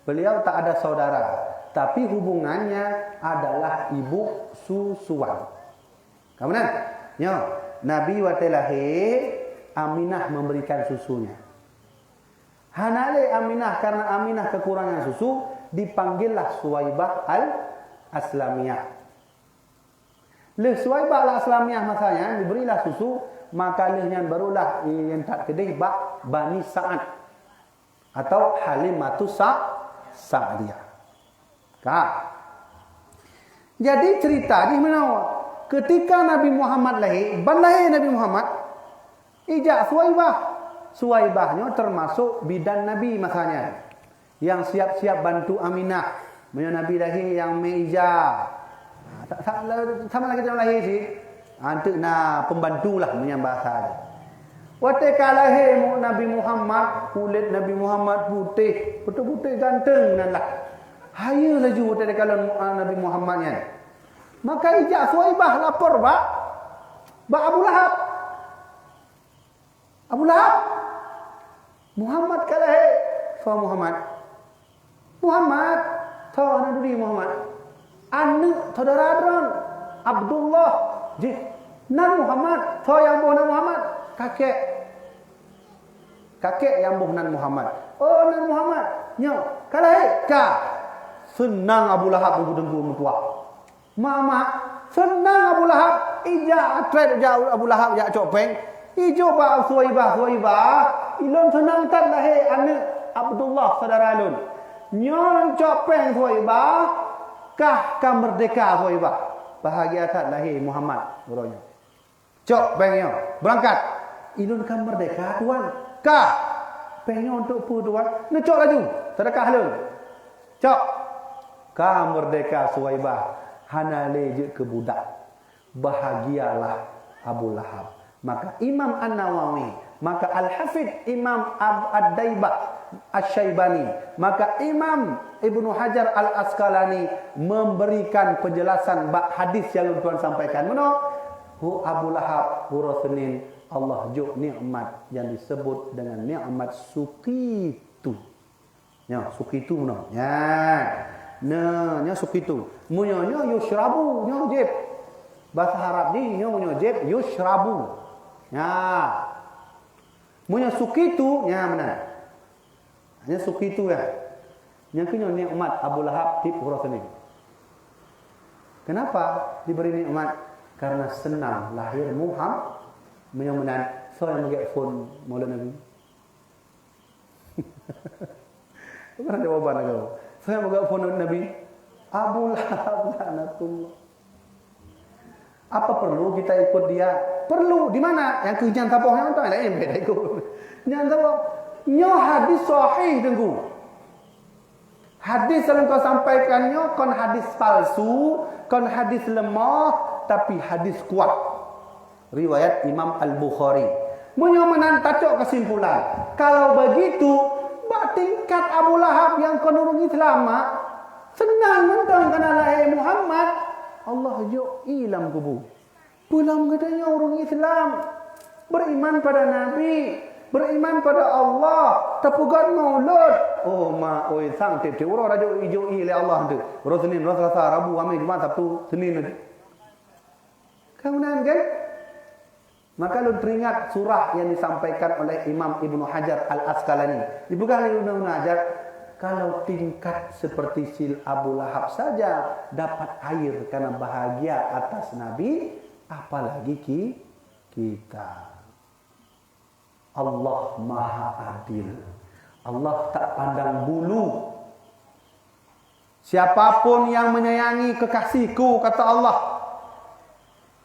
Beliau tak ada saudara, tapi hubungannya adalah ibu susuan. Kemudian, Nabi waktu lahir, Aminah memberikan susunya. Hanale Aminah karena Aminah kekurangan susu, dipanggillah Suwaibah al-Aslamiyah. Le Suwaibah al-Aslamiyah masanya diberilah susu, maka lehnya barulah yang tak kedih Bani Sa'ad atau Halimatus Sa'diyah. Jadi cerita di mana ketika Nabi Muhammad lahir, Nabi Muhammad ijak Suwaibahnya termasuk bidan Nabi masanya, yang siap-siap bantu Aminah. Punya Nabi lahir yang meija. Sama lagi dalam lahir sih. Antuk pembantulah punya bahasa dia. Waktu lahir Nabi Muhammad, kulit Nabi Muhammad putih, putih ganteng nanlah. Haya laju waktu kalau Nabi Muhammadnya. Maka ijak Suwaibah lapor Abu Lahab. Abu Lahab Muhammad kalah so Muhammad so anak duri Muhammad anak saudara Adron Abdullah nan Muhammad so yang boh nan Muhammad kakek yang boh nan Muhammad nan Muhammad kalah senang Abu Lahab dengku tua mama senang Abu Lahab atret Abu Lahab copeng ijo Suwaibah ilon senang tak lahir anak Abdullah saudara alun. Nyon copeng Suwaibah kah merdeka Suwaibah. Bahagia tak lahir Muhammad uronya. Copengnya berangkat. Ilon kan merdeka tuan. Kah pengnya untuk pu tuan. Necok laju. Sedekah alun. Cok. Kah merdeka Suwaibah. Hana leje ke budak. Bahagialah Abu Lahab. Maka Imam An-Nawawi, maka Al-Hafidh Imam Ad-Daibah Asy-Syaibani, maka Imam Ibnu Hajar Al-Asqalani memberikan penjelasan bab hadis yang tuan sampaikan. Hu Abu Lahab hurasenin Allah juk nikmat yang disebut dengan nikmat sukitu. Sukitu sukitu. Munyo yushrabu jib. Bahasa Arab ni munyo jib yushrabu. Punya sukitu mana? Hanya sukitu ya. Yang punya nikmat Abu Lahab di Quraisy ini. Kenapa diberi nikmat? Karena senang lahir Muhammad menyamunan saya mengge phone Maulana Nabi. Bukan jawaban aku. Saya mengge phone Nabi Abu Lahab laknatullah. Apa perlu kita ikut dia? Perlu. Di mana? Yang kehujan tapoh yang tu lain beda ikut. Jangan tahu. Nyo hadis sahih tengku. Hadis yang kau sampaikannya kon hadis palsu, kon hadis lemah, tapi hadis kuat. Riwayat Imam Al-Bukhari. Munyo menantacok kesimpulan. Kalau begitu, bak tingkat Abu Lahab yang konurung Islam, senang mentang kena lahir Muhammad. Allah juk ilam kubu. Pulang katanya orang Islam beriman pada Nabi, beriman pada Allah, tapugan maulud. Oh ma oi sang te ora rajo ijo ile Allah tu. Rosnin Selasa Rabu Khamis Jumat Sabtu Senin tu. Kemudian kan? Maka lu teringat surah yang disampaikan oleh Imam Ibnu Hajar Al-Asqalani. Dibuka oleh Ibnu Hajar. Kalau tingkat seperti sil Abu Lahab saja dapat air karena bahagia atas Nabi, apalagi kita. Allah Maha Adil. Allah tak pandang bulu. Siapapun yang menyayangi kekasihku, kata Allah.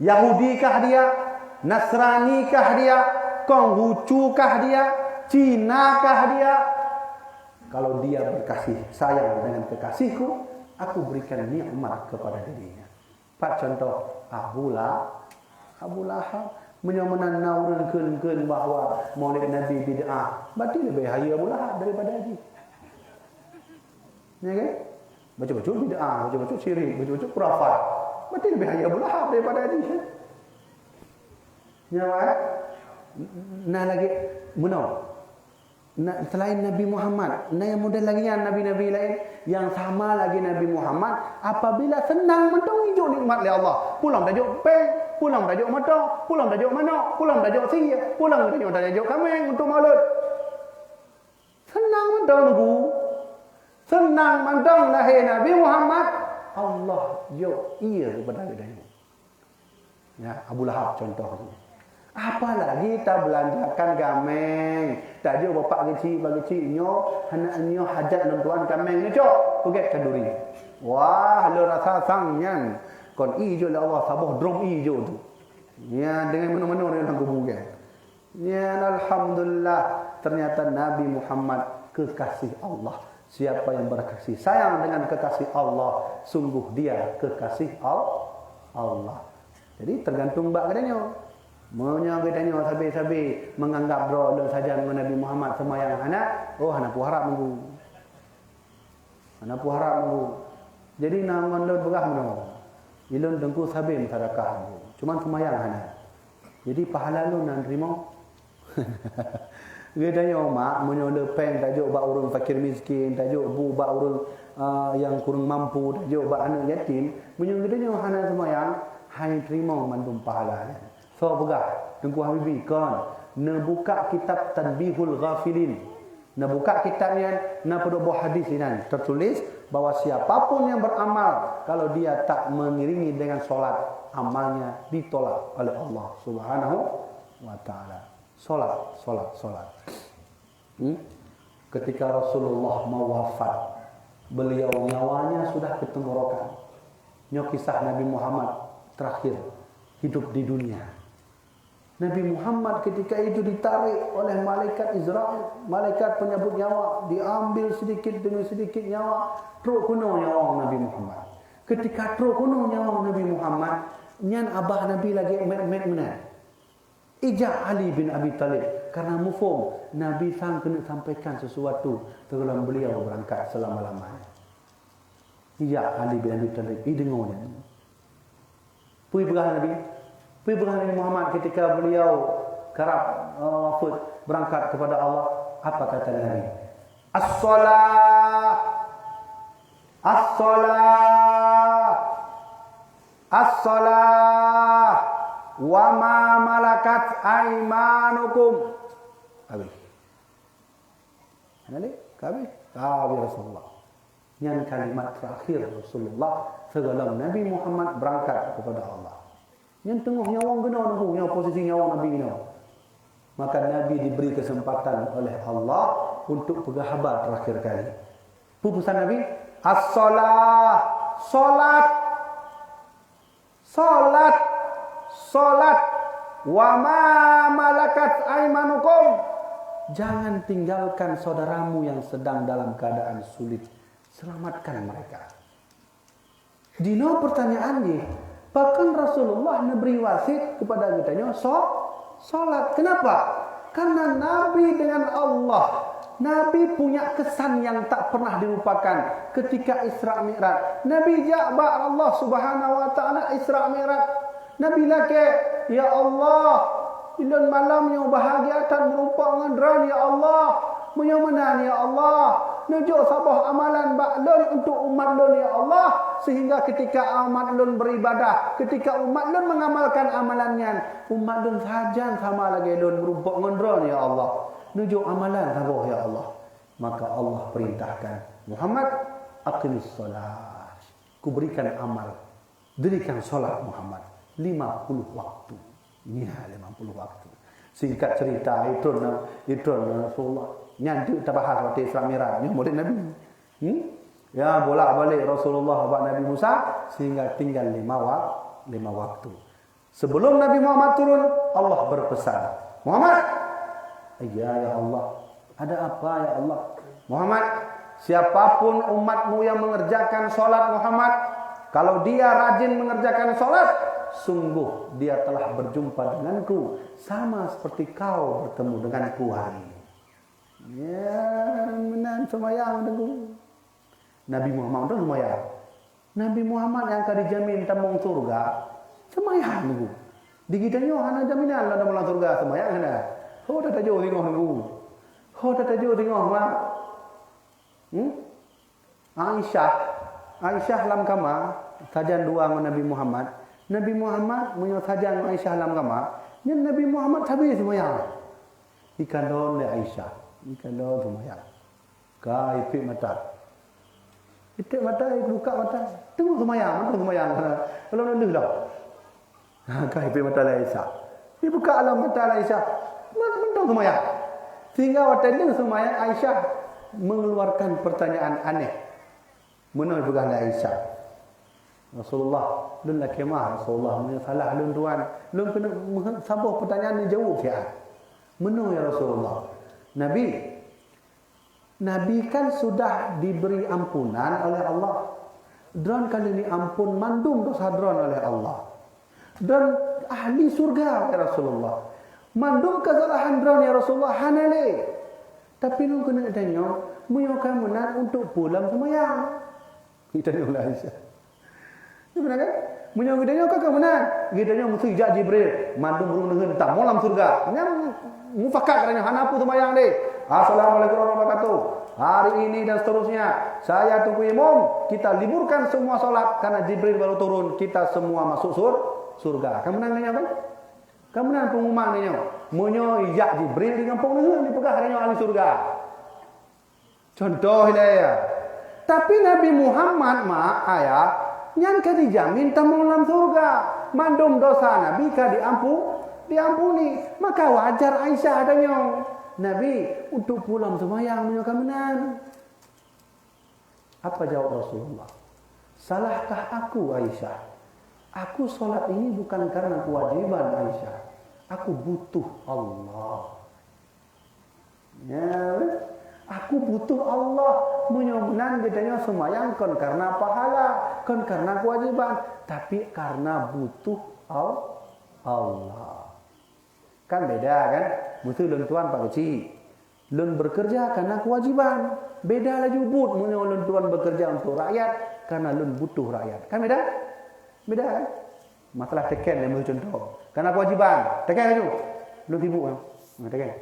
Yahudikah dia? Nasranikah dia? Konghucukah dia? Cinakah dia? Kalau dia berkasih sayang dengan kekasihku, aku berikan nikmat kepada dirinya. Pak contoh Abu Lahab Menyomenan naurun bahawa Maulid Nabi bid'ah. Berarti lebih bahaya Abu Lahab daripada Haji. Ya kan? Baca-baca bid'ah, baca-baca syirik, baca-baca khurafat. Berarti lebih bahaya Abu Lahab daripada Haji. Ya kan? Nah lagi menau. Nah, selain Nabi Muhammad, nah yang model lagi yang Nabi-Nabi lain yang sama lagi Nabi Muhammad apabila senang mentong hijau nikmat oleh Allah. Pulang tajuk peng, pulang tajuk motor, pulang tajuk manok, pulang tajuk sia, pulang tajuk kambing untuk maulud. Senang mentong nunggu. Senang mentong lahir Nabi Muhammad. Allah yo iya kepada kita. Ya, Abu Lahab contoh. Apalagi tak belanjakan gameng. Tak ada bapak kecil bagi kecilnya, anak-anaknya hajat tuan gameng ni cok. Pergi kenduri. Wah, lu rasa sangnya. Kon ijo lah Allah sabah drum ijo tu. Ya, dengan mana-mana dengan kubu kan. Ya, alhamdulillah ternyata Nabi Muhammad kekasih Allah. Siapa yang berkasih sayang dengan kekasih Allah, sungguh dia kekasih Allah. Jadi tergantung bak katanya. Maunya katanya sabi-sabi menganggap bro dan saja dengan Nabi Muhammad semayang anak, oh anak harap menggu. Anak harap menggu. Jadi nangon don begah meno. Ilun dengku sabi masyarakat. Cuman semayang anak. Jadi pahala lu nan terima. Katanya mak munyo lepeng tajuk bak urang fakir miskin, tajuk bu bak urang yang kurang mampu, tajuk bak anak yatim, munyo katanya hana semayang, hai terima mandum pahala. So begah Tengku Habibi kan na buka kitab Tanbihul Ghafilin. Na buka kitabnya na pada buah hadis ini tertulis bahawa siapapun yang beramal kalau dia tak mengiringi dengan solat, amalnya ditolak oleh Allah Subhanahu wa taala. Solat. Ketika Rasulullah mau wafat, beliau nyawanya sudah ke tenggorokan. Ini kisah Nabi Muhammad terakhir hidup di dunia. Nabi Muhammad ketika itu ditarik oleh malaikat Israel, malaikat penyabut nyawa, diambil sedikit demi sedikit nyawa, teruk kuno nyawa Nabi Muhammad. Ketika teruk kuno nyawa Nabi Muhammad, nyan abah Nabi lagi met mana? Ijak Ali bin Abi Talib karena mufum Nabi sang kena sampaikan sesuatu sebelum beliau berangkat selama-lamanya. Ijak Ali bin Abi Talib dengarnya. Pui berah Nabi Nabi Muhammad ketika beliau kerap wafat berangkat kepada Allah, apa kata Nabi? As-salah wa ma malakat aimanukum. Habis. Habis Rasulullah. Yang kalimat terakhir Rasulullah sebelum Nabi Muhammad berangkat kepada Allah. Yang tengah nyawang kena nunggu, yang posisi nyawang Nabi kena. Maka Nabi diberi kesempatan oleh Allah untuk pegang habar terakhir kali. Pesan Nabi, Salat wa ma malakat aimanukum. Jangan tinggalkan saudaramu yang sedang dalam keadaan sulit. Selamatkan mereka. Dino pertanyaannya, bahkan Rasulullah memberi wasit kepada kitanya salat. Kenapa? Karena Nabi dengan Allah, Nabi punya kesan yang tak pernah dilupakan ketika Isra Mi'raj. Nabi ja'ba Allah Subhanahu wa taala Isra Mi'raj. Nabi lake, ya Allah, ilun malam yang bahagia dan berupa ngendran ya Allah, menyomenan ya Allah. Nujuk sabah amalan baklun untuk umat lun ya Allah, sehingga ketika umat lun beribadah, ketika umat lun mengamalkan amalannya, umat lun saja sama lagi lun berupa ngendron ya Allah. Nujuk amalan sabah ya Allah. Maka Allah perintahkan Muhammad, aqimis solat. Kuberikan amal, dirikan solat Muhammad 50 waktu. Ini 50 waktu. Singkat cerita itu Rasulullah nyantik tak bahas waktu Isra Mi'raj ni murid Nabi. Ya bolak-balik Rasulullah buat Nabi Musa sehingga tinggal 5 waktu. Sebelum Nabi Muhammad turun, Allah berpesan, Muhammad, ya Allah, ada apa ya Allah? Muhammad, siapapun umatmu yang mengerjakan solat Muhammad, kalau dia rajin mengerjakan solat, sungguh dia telah berjumpa denganku sama seperti kau bertemu denganku hari ini. Ya, menan semayang tengku. Nabi Muhammad tu semayang. Nabi Muhammad yang akan dijamin tambang surga, semayang tengku. Di kita ni hana jaminan lah dalam surga semayang hana. Ho dah tajuk tengok tengku. Ho dah tajuk tengok mak. Aisyah lam kamar sajan dua dengan Nabi Muhammad. Nabi Muhammad punya sajan Aisyah lam kamar. Yang Nabi Muhammad habis semayang. Ikan daun le Aisyah. Ikan daun semayang. Kai ipik mata. Ipik mata, buka mata. Tengok semayang. Mana semayang? Kalau nak dah. Kai ipik mata le Aisyah. Dia buka alam mata le Aisyah. Mana semayang? Sehingga waktu itu semayang Aisyah mengeluarkan pertanyaan aneh. Mana pegang le Aisyah? Rasulullah lun la kemah Rasulullah punya salah lun tuan lun kena sabar pertanyaan ni jawab dia. Mana ya Rasulullah? Nabi kan sudah diberi ampunan oleh Allah. Dan kali ini ampun mandum dosa dron oleh Allah. Dan ahli surga ya Rasulullah. Mandum kesalahan dron ya Rasulullah hanale. Tapi lu kena tanya, muyo kamu nak untuk pulang semayang. Kita tanya oleh Aisyah. Ini benar kan? Menyong kita kau mana? Kita mesti jak Jibril, mandum burung dengan tak malam surga. Yang mufakat katanya hanapu semayang deh. Assalamualaikum warahmatullahi wabarakatuh. Hari ini dan seterusnya saya tunggu imam, kita liburkan semua solat karena Jibril baru turun, kita semua masuk surga. Kamu nanya kan? Kamu nanya pengumuman nanya. Munyo jak Jibril di kampung ni dipegah katanya ahli surga. Contoh ya. Tapi Nabi Muhammad ayah yang dijamin tamu dalam surga. Mandum dosa Nabi diampuni. Maka wajar Aisyah adanya. Nabi untuk pulang semayang menyokong menan. Apa jawab Rasulullah? Salahkah aku Aisyah? Aku solat ini bukan karena kewajiban Aisyah. Aku butuh Allah. Ya, aku butuh Allah. Menyomenan bedanya semayang kan karena pahala, kan karena kewajiban, tapi karena butuh Allah. Kan beda kan? Butuh lun tuan Pak Kecil. Lun bekerja karena kewajiban. Beda lagi but menyo lun tuan bekerja untuk rakyat karena lun butuh rakyat. Kan beda? Beda kan? Masalah teken yang contoh. Karena kewajiban. Teken lagi. Lun sibuk kan? Teken.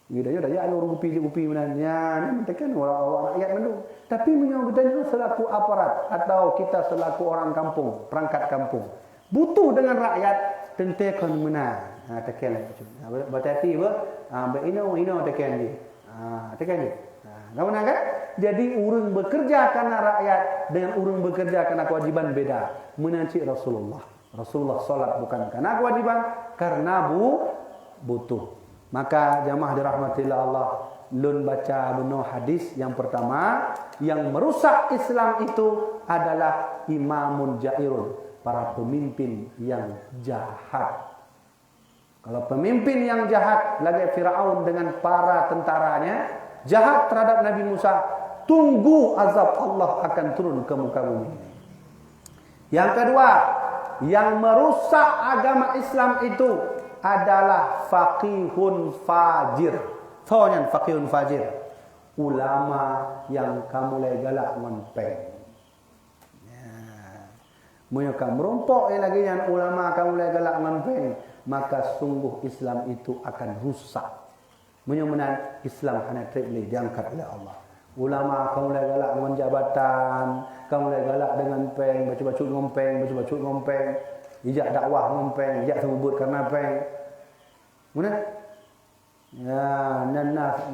Gidanya dah ya orang upi menanya tekan orang rakyat mendu. Tapi menyambutnya selaku aparat atau kita selaku orang kampung, perangkat kampung. Butuh dengan rakyat tentekan menang. Tekan macam. Berarti apa? Ino tekan dia. Tekan dia. Enggak benar kan? Jadi urang bekerja karena rakyat dengan urang bekerja karena kewajiban beda. Menanci Rasulullah. Rasulullah salat bukan karena kewajiban, karena butuh. Maka jamaah dirahmatillah Allah, lun baca benar hadis yang pertama, yang merusak Islam itu adalah imamun jairun, para pemimpin yang jahat. Kalau pemimpin yang jahat, lagi Firaun dengan para tentaranya, jahat terhadap Nabi Musa, tunggu azab Allah akan turun ke muka bumi. Yang kedua, yang merusak agama Islam itu adalah faqihun fajir. Soalnya faqihun fajir. Ulama yang kamu galak menpeng. Mereka merompok lagi yang ulama kamu galak menpeng. Maka sungguh Islam itu akan rusak. Menyomenan Islam hanya boleh diangkat oleh Allah. Ulama kamu galak dengan jabatan. Kamu galak dengan peng. Baca-baca ngompeng. Ijak dakwah ngompeng, ijak sebut karena peng. Mana? Ya,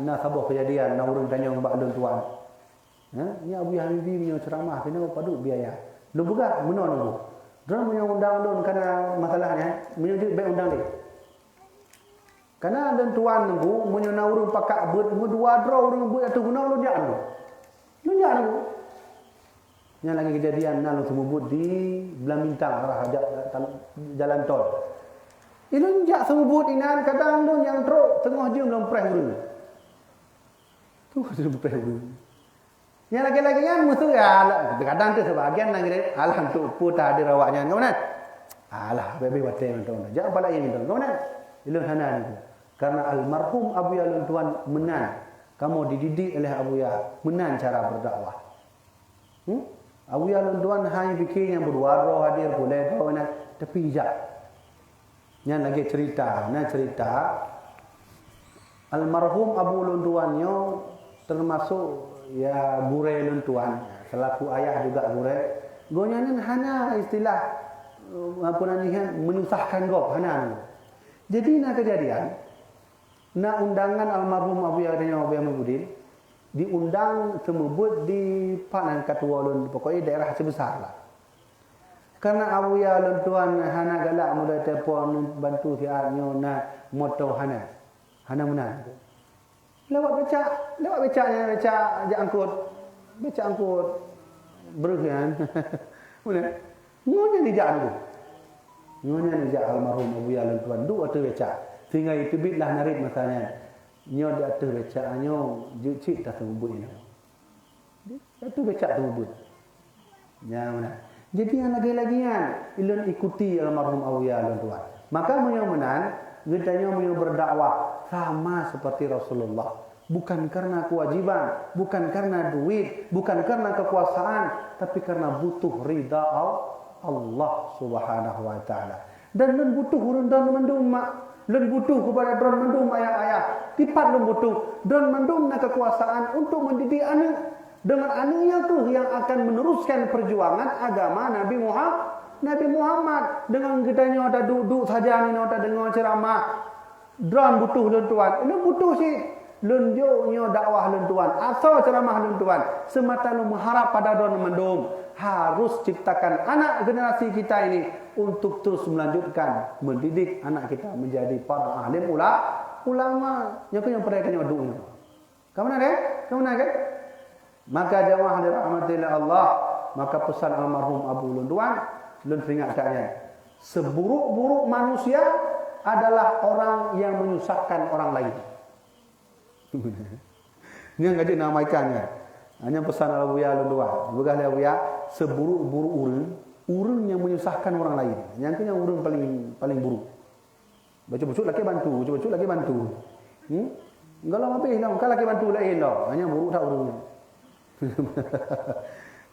nak sabah kejadian, nak urang tanya mbak lun tuan. Ni Abu Habibie punya ceramah kena padu biaya. Lu buka mana lu? Dorang punya undang lun karena masalahnya, menyujuk baik undang dia. Karena lun tuan nunggu punya nak urang pakak buat dua draw urang buat atau guna lu jak lu. Lu jak lu. Yang lagi kejadian nak lu sebut di Belamintang arah jalan tol. Ilun jak sebut inan kadang lu yang truk tengah jam dalam preh urang. Tu sudah preh urang. Yang lagi-lagi kan musuh ya kadang tu sebahagian lagi alah tu putar hadir awaknya kau mana? Alah bebe wate mentong. Jangan pala yang mentong. Kau mana? Ilun hanan itu. Karena almarhum Abu Ya Lun Tuan menan. Kamu dididik oleh Abu Ya menan cara berdakwah. Abu Ya Lun Tuan hanya bikin yang berwaro hadir boleh kau mana tapi hijab. Yang lagi cerita almarhum Abu Lun Tuannya termasuk ya gure Lun Tuan selaku ayah juga gure. Gonya ni hanya istilah apa namanya menyusahkan gop hana. Jadi nak kejadian nak undangan almarhum Abu Ya Mubudin diundang semebut di Panan Katua Lun pokoknya daerah sebesar lah. Karena Abu Ya Lun Tuan hana galak mula telefon bantu siatnya nak motor hana menang. Lewat becaknya becak angkut berhian. Mana? Nyonya dijak tu. Nyonya dijak almarhum Abu Ya Lun Tuan dua tu becak. Sehingga itu bitlah narik masanya. Nyo dak tu becaknya cik tak sebut ini. Dia tu becak tu sebut. Ya mana? Jadi yang lagi-lagian ilun ikuti almarhum Abu Ya Lun Tuan. Maka menyomenan getanya menyo berdakwah sama seperti Rasulullah. Bukan karena kewajiban, bukan karena duit, bukan karena kekuasaan, tapi karena butuh ridha Allah Subhanahu wa taala. Dan lun butuh urun dan mendung mak. Lun butuh kepada don mendung ayah-ayah. Tipat lun butuh don mendung na kekuasaan untuk mendidik anak. Dengan anaknya tu yang akan meneruskan perjuangan agama Nabi Muhammad. Dengan kitanya ada duduk saja ni ada dengar ceramah. Don butuh lun tuan. Lun butuh sih. Lun jo dakwah lun tuan. Asal ceramah lun tuan. Semata lun mengharap pada don mendung. Harus ciptakan anak generasi kita ini untuk terus melanjutkan mendidik anak kita menjadi para alim ulama. Yang pernah tanya doa. Kamu nak kan? Kamu nak kan? Maka jamaah dirahmati Allah, maka pesan almarhum Abu Lun Tuan, lun peringatkannya. Seburuk-buruk manusia adalah orang yang menyusahkan orang lain. Ini yang jadi namaikannya. Hanya pesan Abu Ya Lun Tuan. Bukan Abu Ya, seburuk-buruk urang yang menyusahkan orang lain. Yang kena urang paling buruk. Baca-baca laki bantu. Enggak lama habis lah. Kalau laki bantu lain lah. Hanya buruk tak urang.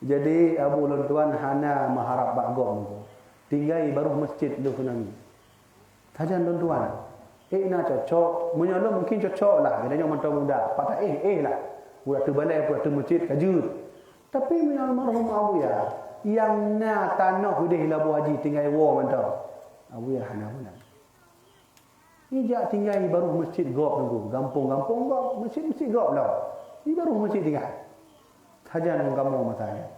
Jadi Abu Lun Tuan hana mengharap bagong. Tinggai baru masjid tu kenami. Tajan Lun Tuan. Nak cocok. Menyalur mungkin cocok lah. Kadang-kadang mentau muda. Patah lah. Budak tu balai, budak tu masjid, kajut. Tapi menyalur marhum Abu Ya. Yang nak tanah hudih labu haji tinggai war mentau. Abu Ya hana benar. Ni jak tinggal baru masjid gop tunggu. Gampung-gampung gop. Masjid gop lah. Ni baru masjid tinggal. Hajan kamu masanya.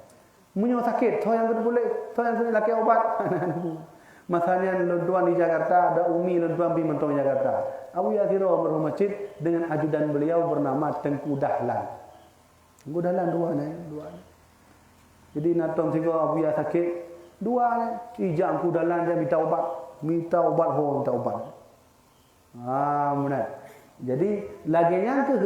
Munyo sakit, toh yang boleh, toh yang kena laki obat. Masanya Lun Tuan di Jakarta, ada umi Lun Tuan pergi mentong Jakarta. Abu Ya Tiro merhum masjid dengan ajudan beliau bernama Tengku Dahlan. Tengku Dahlan dua ni. Jadi natong sehingga Abu Ya sakit, dua ni. Ijak Tengku Dahlan dia minta obat, minta obat. Benar. Jadi lagi yang ke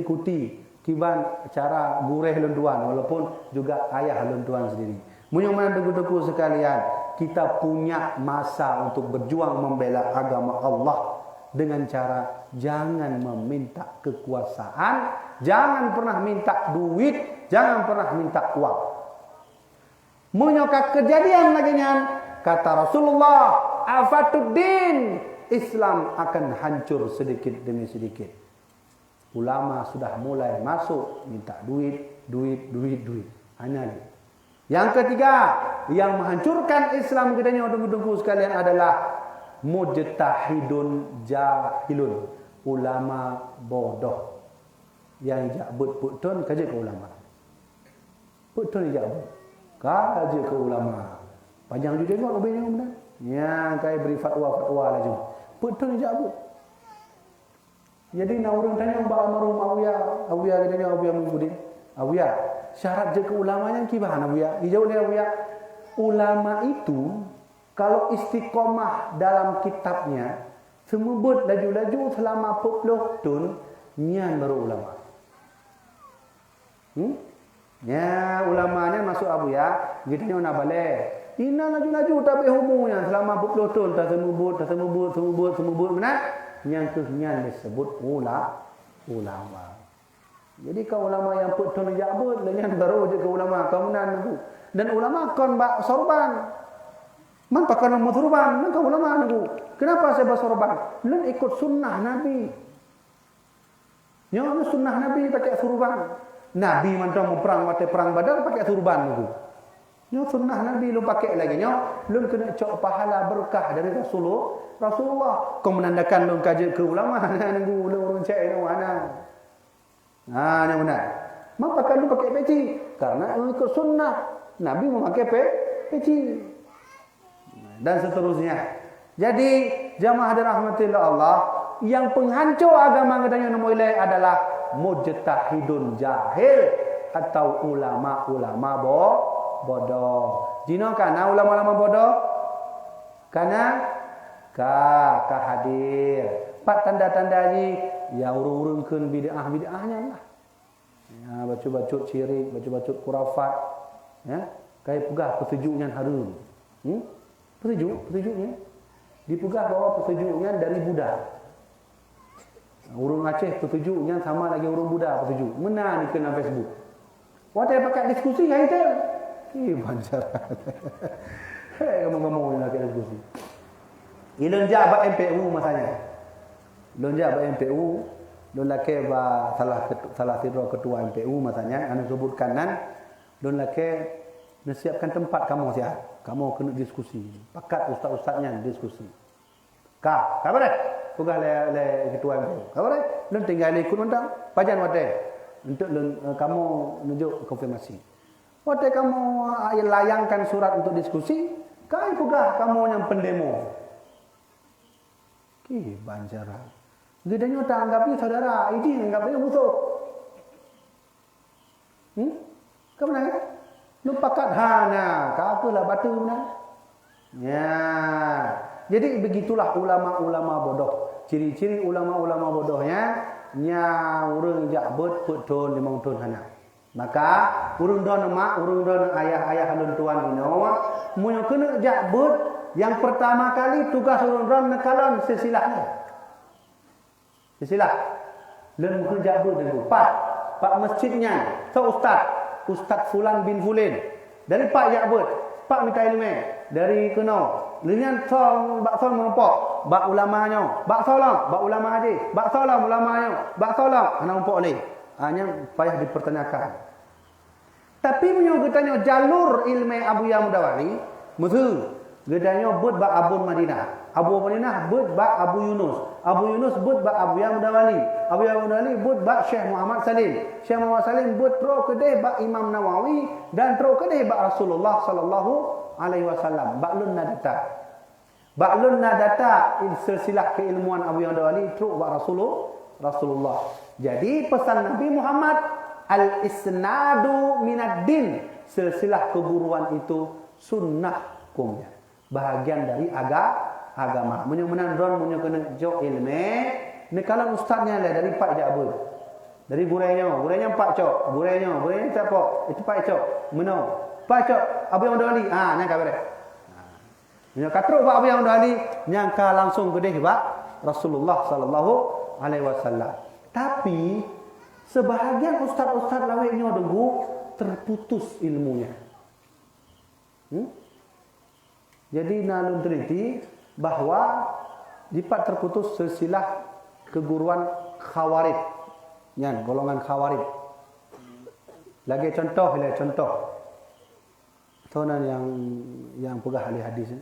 ikuti kiban cara gureh Lun Tuan walaupun juga ayah Lun Tuan sendiri. Munyoman dugu-dugu sekalian, kita punya masa untuk berjuang membela agama Allah dengan cara jangan meminta kekuasaan, jangan pernah minta duit, jangan pernah minta uang. Munyokak kejadian lagi kata Rasulullah, afatuddin, Islam akan hancur sedikit demi sedikit. Ulama sudah mulai masuk minta duit. Hanya ni. Yang ketiga, yang menghancurkan Islam kitanya dengku sekalian adalah mujtahidun jahilun, ulama bodoh. Yang jabut putun kaji ke ulama. Putun jabut. Kaji ke ulama. Panjang juga tengok lebihnya benar. Yang kai beri fatwa lah jom. Putun jabut. Jadi nak orang tanya mbak almarhum Abu Ya katanya Abu Ya Mubudin. Abu Ya, syarat je ke ulamanya gimana Abu Ya? Dijawab dia Abu Ya, ulama itu kalau istiqomah dalam kitabnya semebut laju-laju selama 40 tahun nyan baru ulama. Ya, ulamanya masuk abu ya. Gitu nak balik. Ina laju-laju tak berhubungnya selama berpuluh tahun tak semubut mana? Yang kenyang disebut ulama. Jadi kau ulama yang put tun jabut dengan baru je ke ulama kau menan tu. Dan ulama kon bak sorban. Man pakai nama sorban, man kau ulama tu. Kenapa saya bersorban? Lan ikut sunnah Nabi. Nyo sunnah Nabi pakai sorban. Nabi mantap mau perang waktu perang Badar pakai sorban tu. Nyo sunnah Nabi lu pakai lagi nyo, lu kena cok pahala berkah dari Rasulullah. Kau menandakan lu kaji ke ulama nunggu lu urun cek lu mana. Ni benar. Maka lu pakai peci karena lu ikut sunnah. Nabi memakai peci. Dan seterusnya. Jadi jamaah dirahmatillah Allah, yang penghancur agama katanya nama ilai adalah mujtahidun jahil atau ulama-ulama bodoh. Jino kana ulama-ulama bodoh? Kana hadir. Empat tanda-tanda ni ya urung-urungkeun bid'ah-bid'ahnya lah. Ya baca-baca syirik, baca-baca khurafat. Ya, kai pegah petunjuknya harum. Petunjuknya dipegah bawa petunjuknya dari Buddha. Urung Aceh petunjuknya sama lagi urung Buddha petunjuk. Mana ni kena Facebook. Wadah pakai diskusi hari tu. Bancaran. Kamu nak diskusi. Ilun jabat MPU masanya. Lun jabat MPU, lun laki ba salah ketua MPU masanya, anu sebutkan nan, lun laki nasiapkan tempat kamu siap. Kamu kena diskusi. Pakat ustaz-ustaznya diskusi. Kabar dah? Pegah le ketua MPU. Kabar dah? Lun tinggal ikut mentang, pajan wadah. Untuk kamu nunjuk konfirmasi. Wadah kamu layangkan surat untuk diskusi, kai pegah kamu yang pendemo. Bancaran. Gedanya tak anggapnya saudara, ini anggapnya musuh. Kamu nak? Lu pakat hana, kapalah batu mana? Ya. Jadi begitulah ulama-ulama bodoh. Ciri-ciri ulama-ulama bodohnya nya urang jabut putun 5 tahun hana. Maka urang don mak, urang don ayah-ayah halun tuan ino, munyo kena jabut yang pertama kali tugas urang don nekalan silsilahnya. Silsilah. Lun kena jabut dulu. Pak masjidnya, Ustaz Fulan bin Fulin. Dari Pak jabut, Pak minta ilmu dari kena. Lenyan bak sol merompok, bak ulamanya, bak solam, bak ulama haji, bak solam ulamanya, bak solam ana rompok ni. Hanya payah dipertanyakan. Tapi menyo getanya jalur ilmu Abu Ya Mudawali, mutu gedanya but bak Abun Madinah. Abu Madinah but bak Abu Yunus. Abu Yunus but bak Abu Ya Mudawali. Abu Ya Mudawali but bak Syekh Muhammad Salim. Syekh Muhammad Salim but terus kedai bak Imam Nawawi dan terus kedai bak Rasulullah sallallahu alaihi wasallam. Baklun nadata silsilah keilmuan Abu Ya Mudawali terus bak Rasulullah. Jadi pesan Nabi Muhammad al-isnadu minad din. Silsilah keguruan itu sunnah hukumnya. Bahagian dari agama. Munyo menandron munyo kena jo ilmu. Ni kalau ustaznya lah dari Pak Jabur. Dari gurainya Pak Cok. Gurainya siapa? Itu Pak Cok. Meno. Pak Cok Abu Yang Mudawali. Nyangka bare. Munyo katruk Pak Abu Yang Mudawali nyangka langsung gede Pak Rasulullah sallallahu alaihi wasallam. Tapi sebahagian ustaz-ustaz laweknya denggu terputus ilmunya. Jadi nalun teliti bahawa dipat terputus silsilah keguruan Khawarij. Yan golongan Khawarij. Lagi contoh. Tuan yang pegah ahli hadis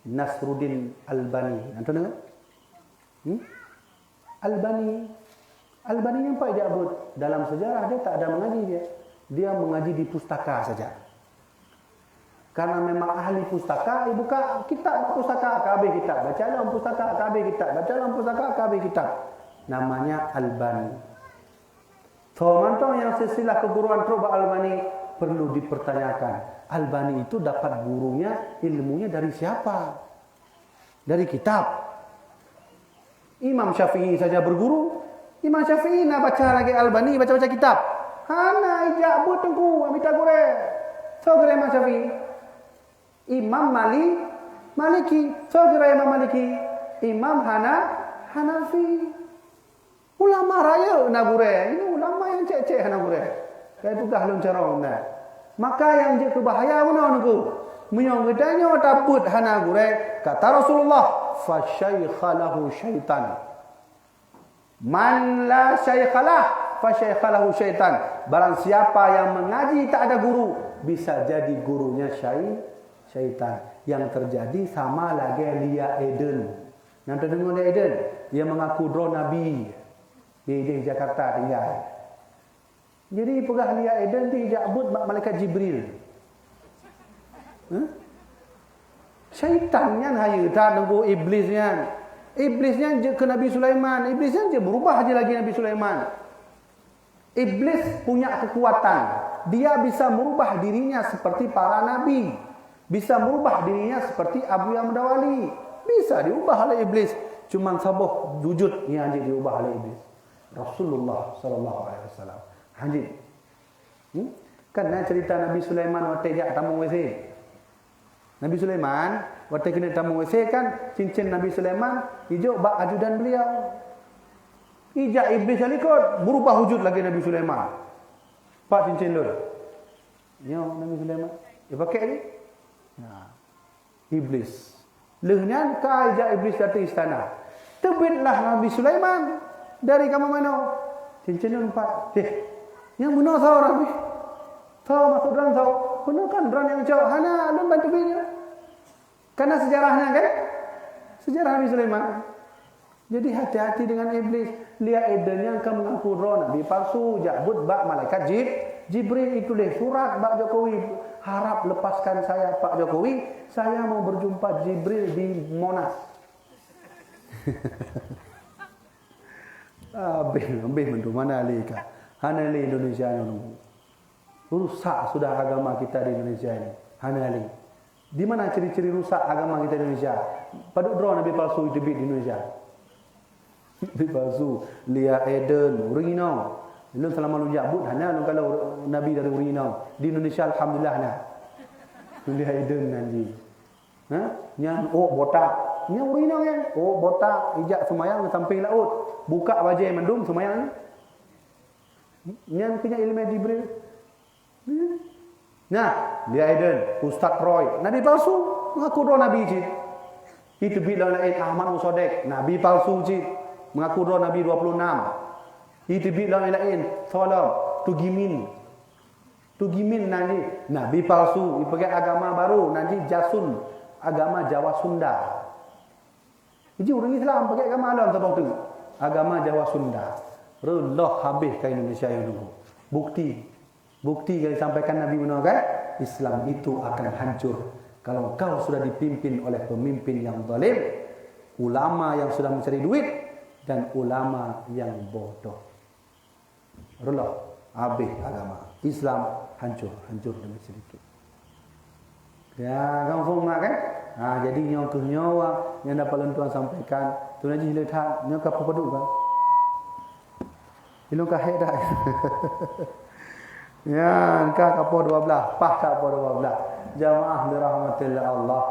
Nasruddin Albani. Antu dengar? Albani yang Pak Jabut dalam sejarah dia tak ada mengaji dia. Dia mengaji di pustaka saja. Karena memang ahli pustaka, buka kitab pustaka, KB kitab. Baca dalam pustaka, KB kitab. Baca dalam pustaka, KB kitab. Namanya Albani. Mantong yang silsilah keguruan Troba Albani perlu dipertanyakan. Albani itu dapat gurunya, ilmunya dari siapa? Dari kitab. Imam Syafi'i saja berguru. Imam Syafi'i nak baca lagi Albani, baca-baca kitab. Hana ijak but tengku minta gore. So gore Imam Syafi'i. Imam Maliki. So gore Imam Maliki. Imam Hanafi. Ulama raya nak gore. Ini ulama yang cek-cek nak gore. Kayak pegah lum carong nah. Maka yang je kebahaya mana niku? Menyong gedanya taput hana gore. Kata Rasulullah, fa syaikha lahu syaitan. Man la syaikhalah fa syaikha lahu syaitan. Barang siapa yang mengaji tak ada guru, bisa jadi gurunya syaitan. Yang terjadi sama lagi Lia Eden. Nanti dengar Lia Eden, dia mengaku drone Nabi. Di Jakarta tinggal. Jadi pegah Lia Eden tu jabut malaikat Jibril. Syaitannya hanya tak nunggu iblisnya. Iblisnya je ke Nabi Sulaiman. Iblisnya je berubah aja lagi Nabi Sulaiman. Iblis punya kekuatan. Dia bisa merubah dirinya seperti para nabi. Bisa merubah dirinya seperti Abu Yamda Wali. Bisa diubah oleh iblis. Cuma sabuh wujud yang aja diubah oleh iblis. Rasulullah sallallahu alaihi wasallam. Haji. Kan cerita Nabi Sulaiman waktu dia tamu WC. Nabi Sulaiman waktu kena tamu WC kan cincin Nabi Sulaiman hijau bak ajudan beliau. Ijak iblis ikut berubah wujud lagi Nabi Sulaiman. Pak cincin dulu. Yo Nabi Sulaiman. Dia pakai ni. Nah. Iblis. Lehnya ka ijak iblis datang istana. Terbitlah Nabi Sulaiman dari kamar mana? Cincin dulu Pak. Yang benar tahu Nabi. Tahu masuk dran tahu. Benar kan dran yang jauh. Hana belum bantu bini. Karena sejarahnya kan. Sejarah Nabi Sulaiman. Jadi hati-hati dengan iblis. Lihat Eden yang kamu mengaku drone Nabi palsu. Jabut bak malaikat Jibril itu leh surat Pak Jokowi. Harap lepaskan saya Pak Jokowi. Saya mau berjumpa Jibril di Monas. Habis mentu mana lika. Hanali Indonesia nunggu. Rusak sudah agama kita di Indonesia ini. Hanali. Di mana ciri-ciri rusak agama kita di Indonesia? Paduk drone Nabi palsu itu di Indonesia. Nabi palsu, Lia Eden, Urinau. Lu selama lu jabut hanya lu kalau Nabi dari Urinau. Di Indonesia alhamdulillah nah. Lia Eden nanti. Yang botak. Yang Urinau kan? Botak, ijak semayang sampai laut. Buka wajah mendung semayang. Yang punya ilmu Jibril. Nah, Lia Eden, Ustaz Roy, Nabi palsu, mengaku doa Nabi cik. Itu bilang lain Ahmad Musodek, Nabi palsu cik, mengaku doa Nabi 26. Itu bilang lain Salam, Tugimin nanti Nabi palsu, dipakai agama baru, nanti Jasun, agama Jawa Sunda. Jadi orang Islam pakai agama alam sebab tu, agama Jawa Sunda. Relah habis ke Indonesia yang dulu. Bukti yang disampaikan Nabi benar kan? Islam itu akan hancur kalau kau sudah dipimpin oleh pemimpin yang zalim, ulama yang sudah mencari duit dan ulama yang bodoh. Relah habis agama. Islam hancur demi sedikit. Ya, kamu faham kan? Jadi nyawa yang dapat tuan sampaikan, tu najis letak nyawa apa paduk kan? Ilmu kahit dah. Ya, kah kapur 12, pah kapur 12. Jamaah dirahmatillah Allah.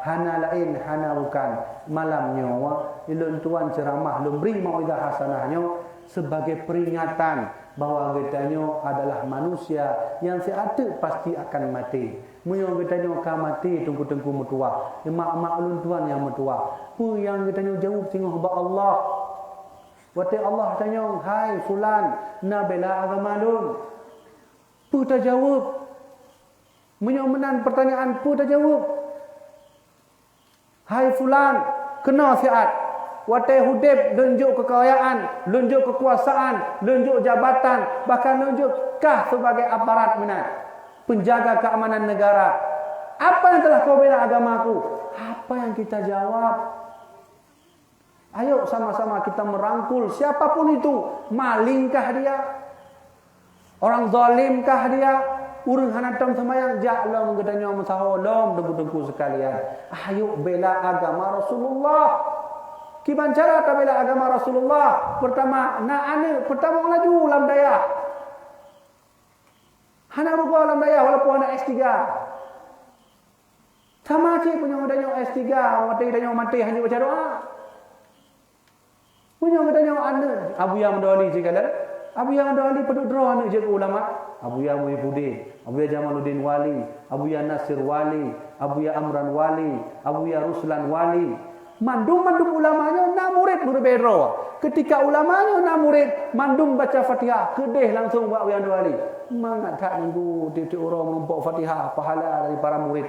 Hana lain, hana bukan. Malam nyawa, ilmu tuan ceramah, beri mau'idah hasanahnya sebagai peringatan bahawa kitanya adalah manusia yang seatik pasti akan mati. Munyo kitanya akan mati tunggu-tunggu metua. Mak-mak ulun tuan yang metua. Pu yang kitanya jauh tengok kepada Allah. Waktu Allah tanya, hai fulan, na bela agama lun. Pu tak jawab. Menyomenan pertanyaan, pu tak jawab. Hai fulan, kena siat. Waktu hudib, lunjuk kekayaan, lunjuk kekuasaan, lunjuk jabatan, bahkan lunjuk kah sebagai aparat menang. Penjaga keamanan negara. Apa yang telah kau bela agamaku? Apa yang kita jawab? Ayo sama-sama kita merangkul siapapun itu. Malingkah dia? Orang zalimkah dia? Urang hanatam semayang ja'lam gedanya masaholom dengku-dengku sekalian. Ayo bela agama Rasulullah. Kiban cara ta bela agama Rasulullah? Pertama, pertama laju lam daya. Hana rupa alam daya walaupun anak S3. Sama cik punya adanya S3, mati adanya mati hanya baca doa. Punya adanya anda Abu Yang Mendawali cakap. Abu Yang Mendawali peduk draw anak je ulama. Abu Yang Muhyiddin, Abu Yang Jamaluddin Wali, Abu Yang Nasir Wali, Abu Yang Amran Wali, Abu Yang Ruslan Wali. Mandum ulamanya nak murid berbeda. Ketika ulamanya nak murid, mandum baca Fatihah, kedih langsung buat Abu Yang Wali. Mangat tak nunggu tiap-tiap orang menumpuk Fatihah pahala dari para murid.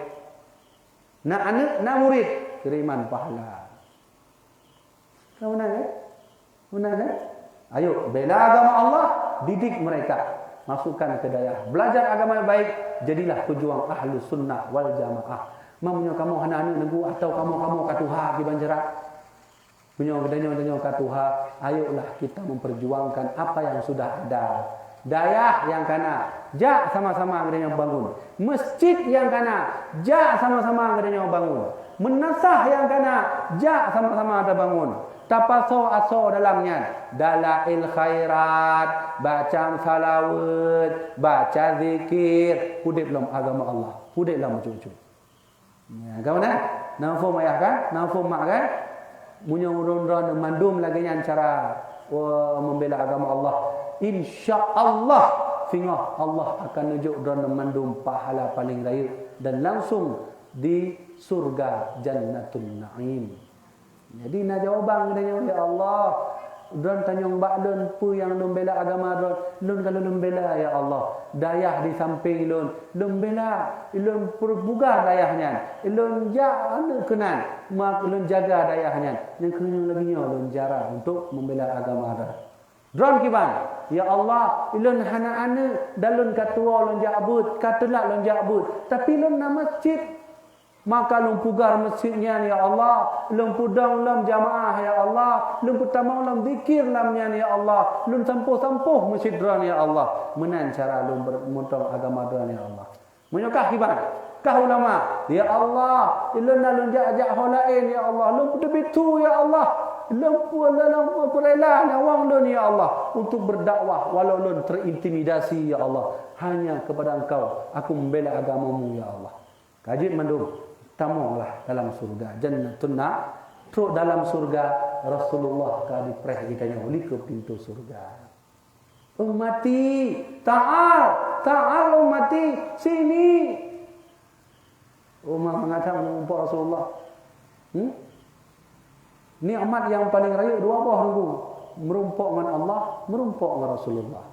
Nak anak, nak murid, kiriman pahala. Kau menang kan? Menang kan? Ayo, bela agama Allah, didik mereka. Masukkan ke daerah. Belajar agama yang baik, jadilah pejuang ahlu sunnah wal jamaah. Mamnya kamu anak-anak negu atau kamu katuha di Banjarat. Punya gedanya katuha, ayolah kita memperjuangkan apa yang sudah ada. Dayah yang kana, jak sama-sama gedanya bangun. Masjid yang kana, jak sama-sama gedanya bangun. Menasah yang kana, jak sama-sama ada bangun. Tapaso aso dalamnya dalail khairat, baca salawat, baca zikir, hudib dalam agama Allah, hudib dalam cucu. Ya, kawan nafum ayah kan, nafum mak kan, punya urun-urun mandum lagi yang cara membela agama Allah. Insya-Allah fingah Allah akan nunjuk dan mandum pahala paling raya dan langsung di surga Jannatul Naim. Jadi nak jawaban dia ya Allah, don tanyong ba'dun pu yang lun bela agama lun kalau lun bela ya Allah. Dayah di samping lun bela, lun perbugar dayahnya. Lun anu kenan, mak lun jaga dayahnya. Yang kenyang lagi lun jara untuk membela agama dah. Dron kiban, ya Allah, lun hana ane dalun katua lun jabut, katelak lun jabut. Tapi lun nama masjid. Maka lum pugar masjidnya ya Allah, lum pudang lam jamaah ya Allah, lum putamau lam zikir lamnya ya Allah, lum sampuh-sampuh masjid dran ya Allah. Menan cara lum bermuntang agama dran ya Allah. Menyokah kiban, kah ulama, ya Allah, lum lum jak holain ya Allah, lum debitu ya Allah, lum perela nyawang lun ya Allah untuk berdakwah walau lun terintimidasi ya Allah. Hanya kepada Engkau aku membela agamamu ya Allah. Kajib mandum tamulah dalam surga Jannatun Naim. Truk dalam surga Rasulullah kali preh ditanya uli ke pintu surga. Ummati, ta'al ummati, sini. Umat mengatakan umpah Rasulullah. Nikmat yang paling raya dua buah nunggu. Merumpuk dengan Allah, merumpuk dengan Rasulullah.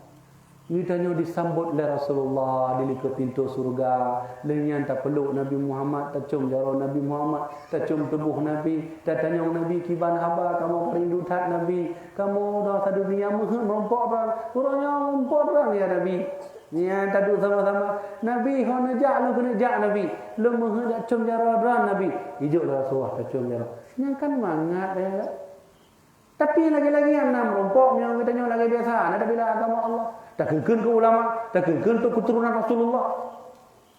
Ditanya disambut oleh Rasulullah di ke pintu surga. Lenyan tak peluk Nabi Muhammad, tak cium jara Nabi Muhammad, tak cium tubuh Nabi, tak tanya Nabi kiban haba kamu perindu tak Nabi, kamu dah satu dunia merompok dah, kurangnya merompok dah ya Nabi. Ya tadu sama-sama Nabi hon jak lu kena jak Nabi, lu menghadap cium jara dah Nabi. Hijau Rasulullah tak cium jara. Yang kan mangat ya. Tapi lagi-lagi yang nak merompok yang kita tanya lagi biasa, ada bila agama Allah. Tak kengken ke ulama, tak kengken ke keturunan Rasulullah.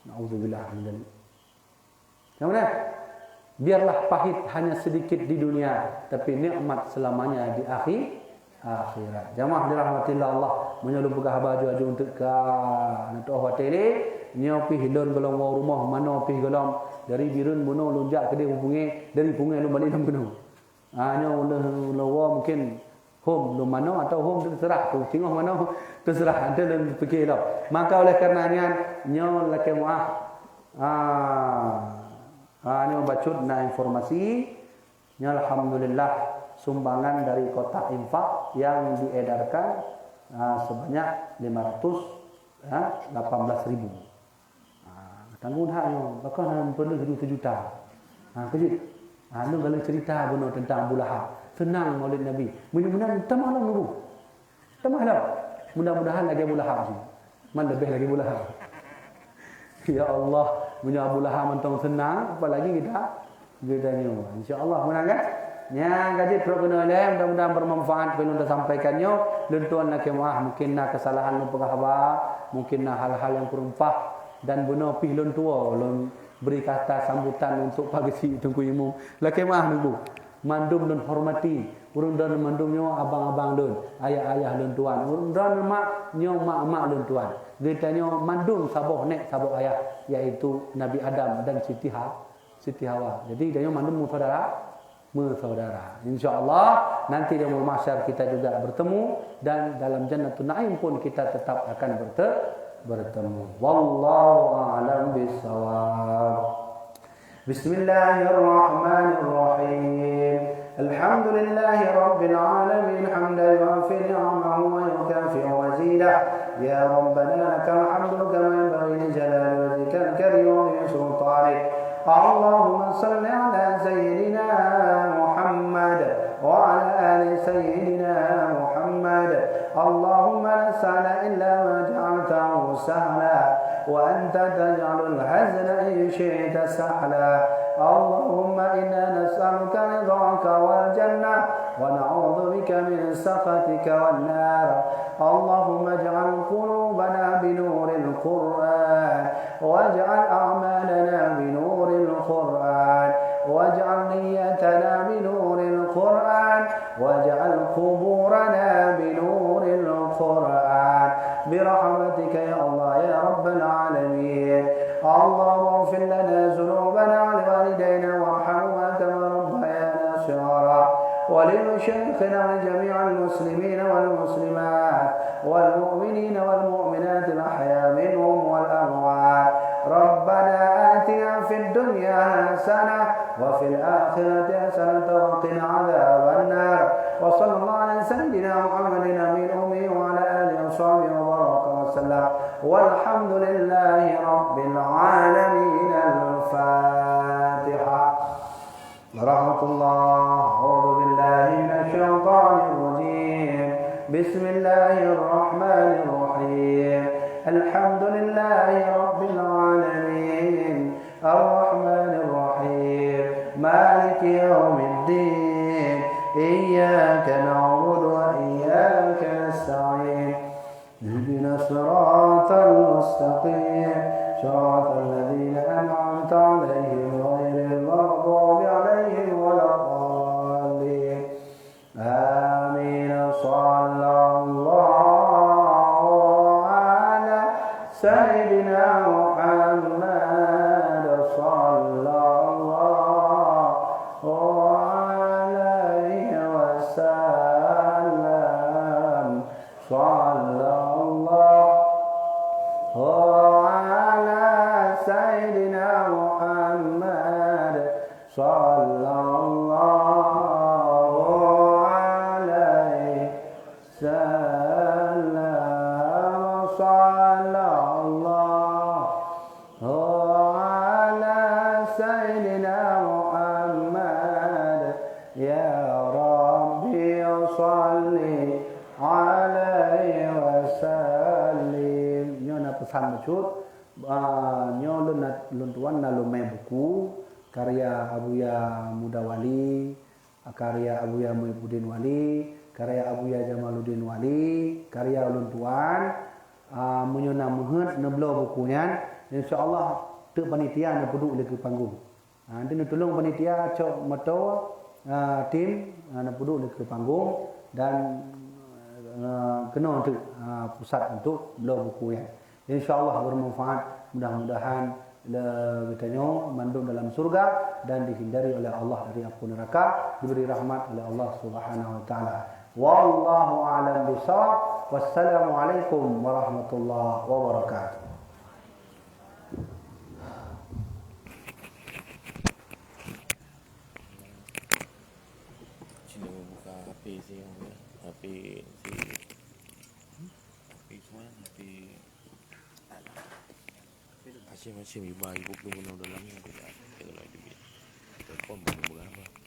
Nauzubillah min dzalik. Kemudian biarlah pahit hanya sedikit di dunia, tapi nikmat selamanya di akhirat. Jamaah dirahmatillah Allah, menyelum pegah baju untuk ka untuk hotel ni nyopi hilon golong rumah mana pi golong dari birun buno lunjak ke dia hubungi dari pungai lu balik dalam gunung. Hanya lawa mungkin home lu mana atau home terserah tu tengok mana terserah ada dan fikir lah. Maka oleh karenanya nyo laki muah nyo bacut na informasi nyo alhamdulillah sumbangan dari kotak infak yang diedarkan sebanyak 18.000. Tanggung haknya bahkan perlu 1 juta. Kejut. Lu kalau cerita benar tentang Abu Lahab, senang maulid Nabi. Mudah-mudahan tamahlah nuru. Tamahlah. Mudah-mudahan lagi Abu Lahab sih. Man lebih lagi Abu Lahab. Ya Allah, punya Abu Lahab mentang senang, apalagi kita bedanya. Insya-Allah menang kan? Nya gaji pro kena lem, mudah-mudahan bermanfaat apa yang anda sampaikannya. Lentuan nak kemah, mungkin nak kesalahan lu pengahaba, mungkin nak hal-hal yang perumpah dan benar pih lon tua, lon beri kata sambutan untuk pagi si tunggu ilmu. Laki mah nunggu. Mandum dan hormati urang dan mandum nyo abang-abang dun, ayah-ayah dun tuan, urang dan mak nyo mak-mak dun tuan. Kita nyo mandum saboh nek saboh ayah, yaitu Nabi Adam dan Siti Hawa. Jadi dia nyo mandum saudara. InsyaAllah nanti di yaumul mahsyar kita juga bertemu, dan dalam Jannatul Naim pun kita tetap akan bertemu. Wallahu a'lam bissawab. Bismillahirrahmanirrahim. Alhamdulillahi rabbil alamin hamdan yu'afi ni'amahu wa yukafi mazidah. Ya Rabbana lakal hamdu kama yanbaghi li jalali wajhikal karim wa li sultanik. Allahumma salli ala sayyidina Muhammad wa ala ali sayyidina Muhammad. Allahumma la sahla illa ma ja'altahu sahla wa anta taj'alul hazna in syi'ta sahla. Allahumma inna nas'aluka ridhaka wal jannah wa na'udzu bika min sakhatika wan nar. Allahumma ij'al qulubana bi nuril Qur'an waj'al a'malana bi nuril Qur'an waj'al niyyatana bi nuril Qur'an waj'al quburana bi nuril Qur'an برحمتك يا الله يا رب العالمين. اللهم اغفر لنا ذنوبنا ولوالدينا وارحمهما كما ربيانا صغارا ولمشايخنا ولجميع المسلمين والمسلمات والمؤمنين والمؤمنات الأحياء منهم والأموات. ربنا آتنا في الدنيا حسنة وفي الآخرة حسنة وقنا عذاب النار. وصلى الله على سيدنا محمد النبي الأمي وعلى آله وصحبه وبارك وسلم والحمد لله رب العالمين. الفاتحة. ورحمة الله. أعوذ بالله من الشيطان الرجيم. بسم الله الرحمن الرحيم. الحمد لله رب العالمين الرحمن الرحيم مالك يوم الدين إياك نعبد وإياك نستعين اهدنا الصراط المستقيم صراط الذين أنعمت عليهم غير المغضوب عليهم ولا الضالين. آمين. صلى الله على سيدنا محمد صلى الله عليه وسلم صلى الله على سيدنا محمد صلى الله عليه وسلم صلى الله على سيدنا محمد. يا ربي صل عليه وسلم. Nyo na pesan maksud nyo lun tuan na lumai buku karya Abuya Muda Wali, karya Abuya Muhyiddin Wali, karya Abuya Jamaluddin Wali, karya ulun tuan menyona mehet neblo bukunya. Insyaallah tu panitia na duduk di panggung. Nanti tolong panitia cok moto tim na duduk di panggung dan kena untuk pusat untuk belo bukunya. Insyaallah bermanfaat. Mudah-mudahan kitanya mandum dalam surga dan dihindari oleh Allah dari api neraka, diberi rahmat oleh Allah Subhanahu wa taala. Wallahu a'lam bishawab. Wassalamualaikum warahmatullahi wabarakatuh. Sini buka HP sih, HP semua, HP macam-macam ibu buku dalam ni ada lagi. Telepon berapa?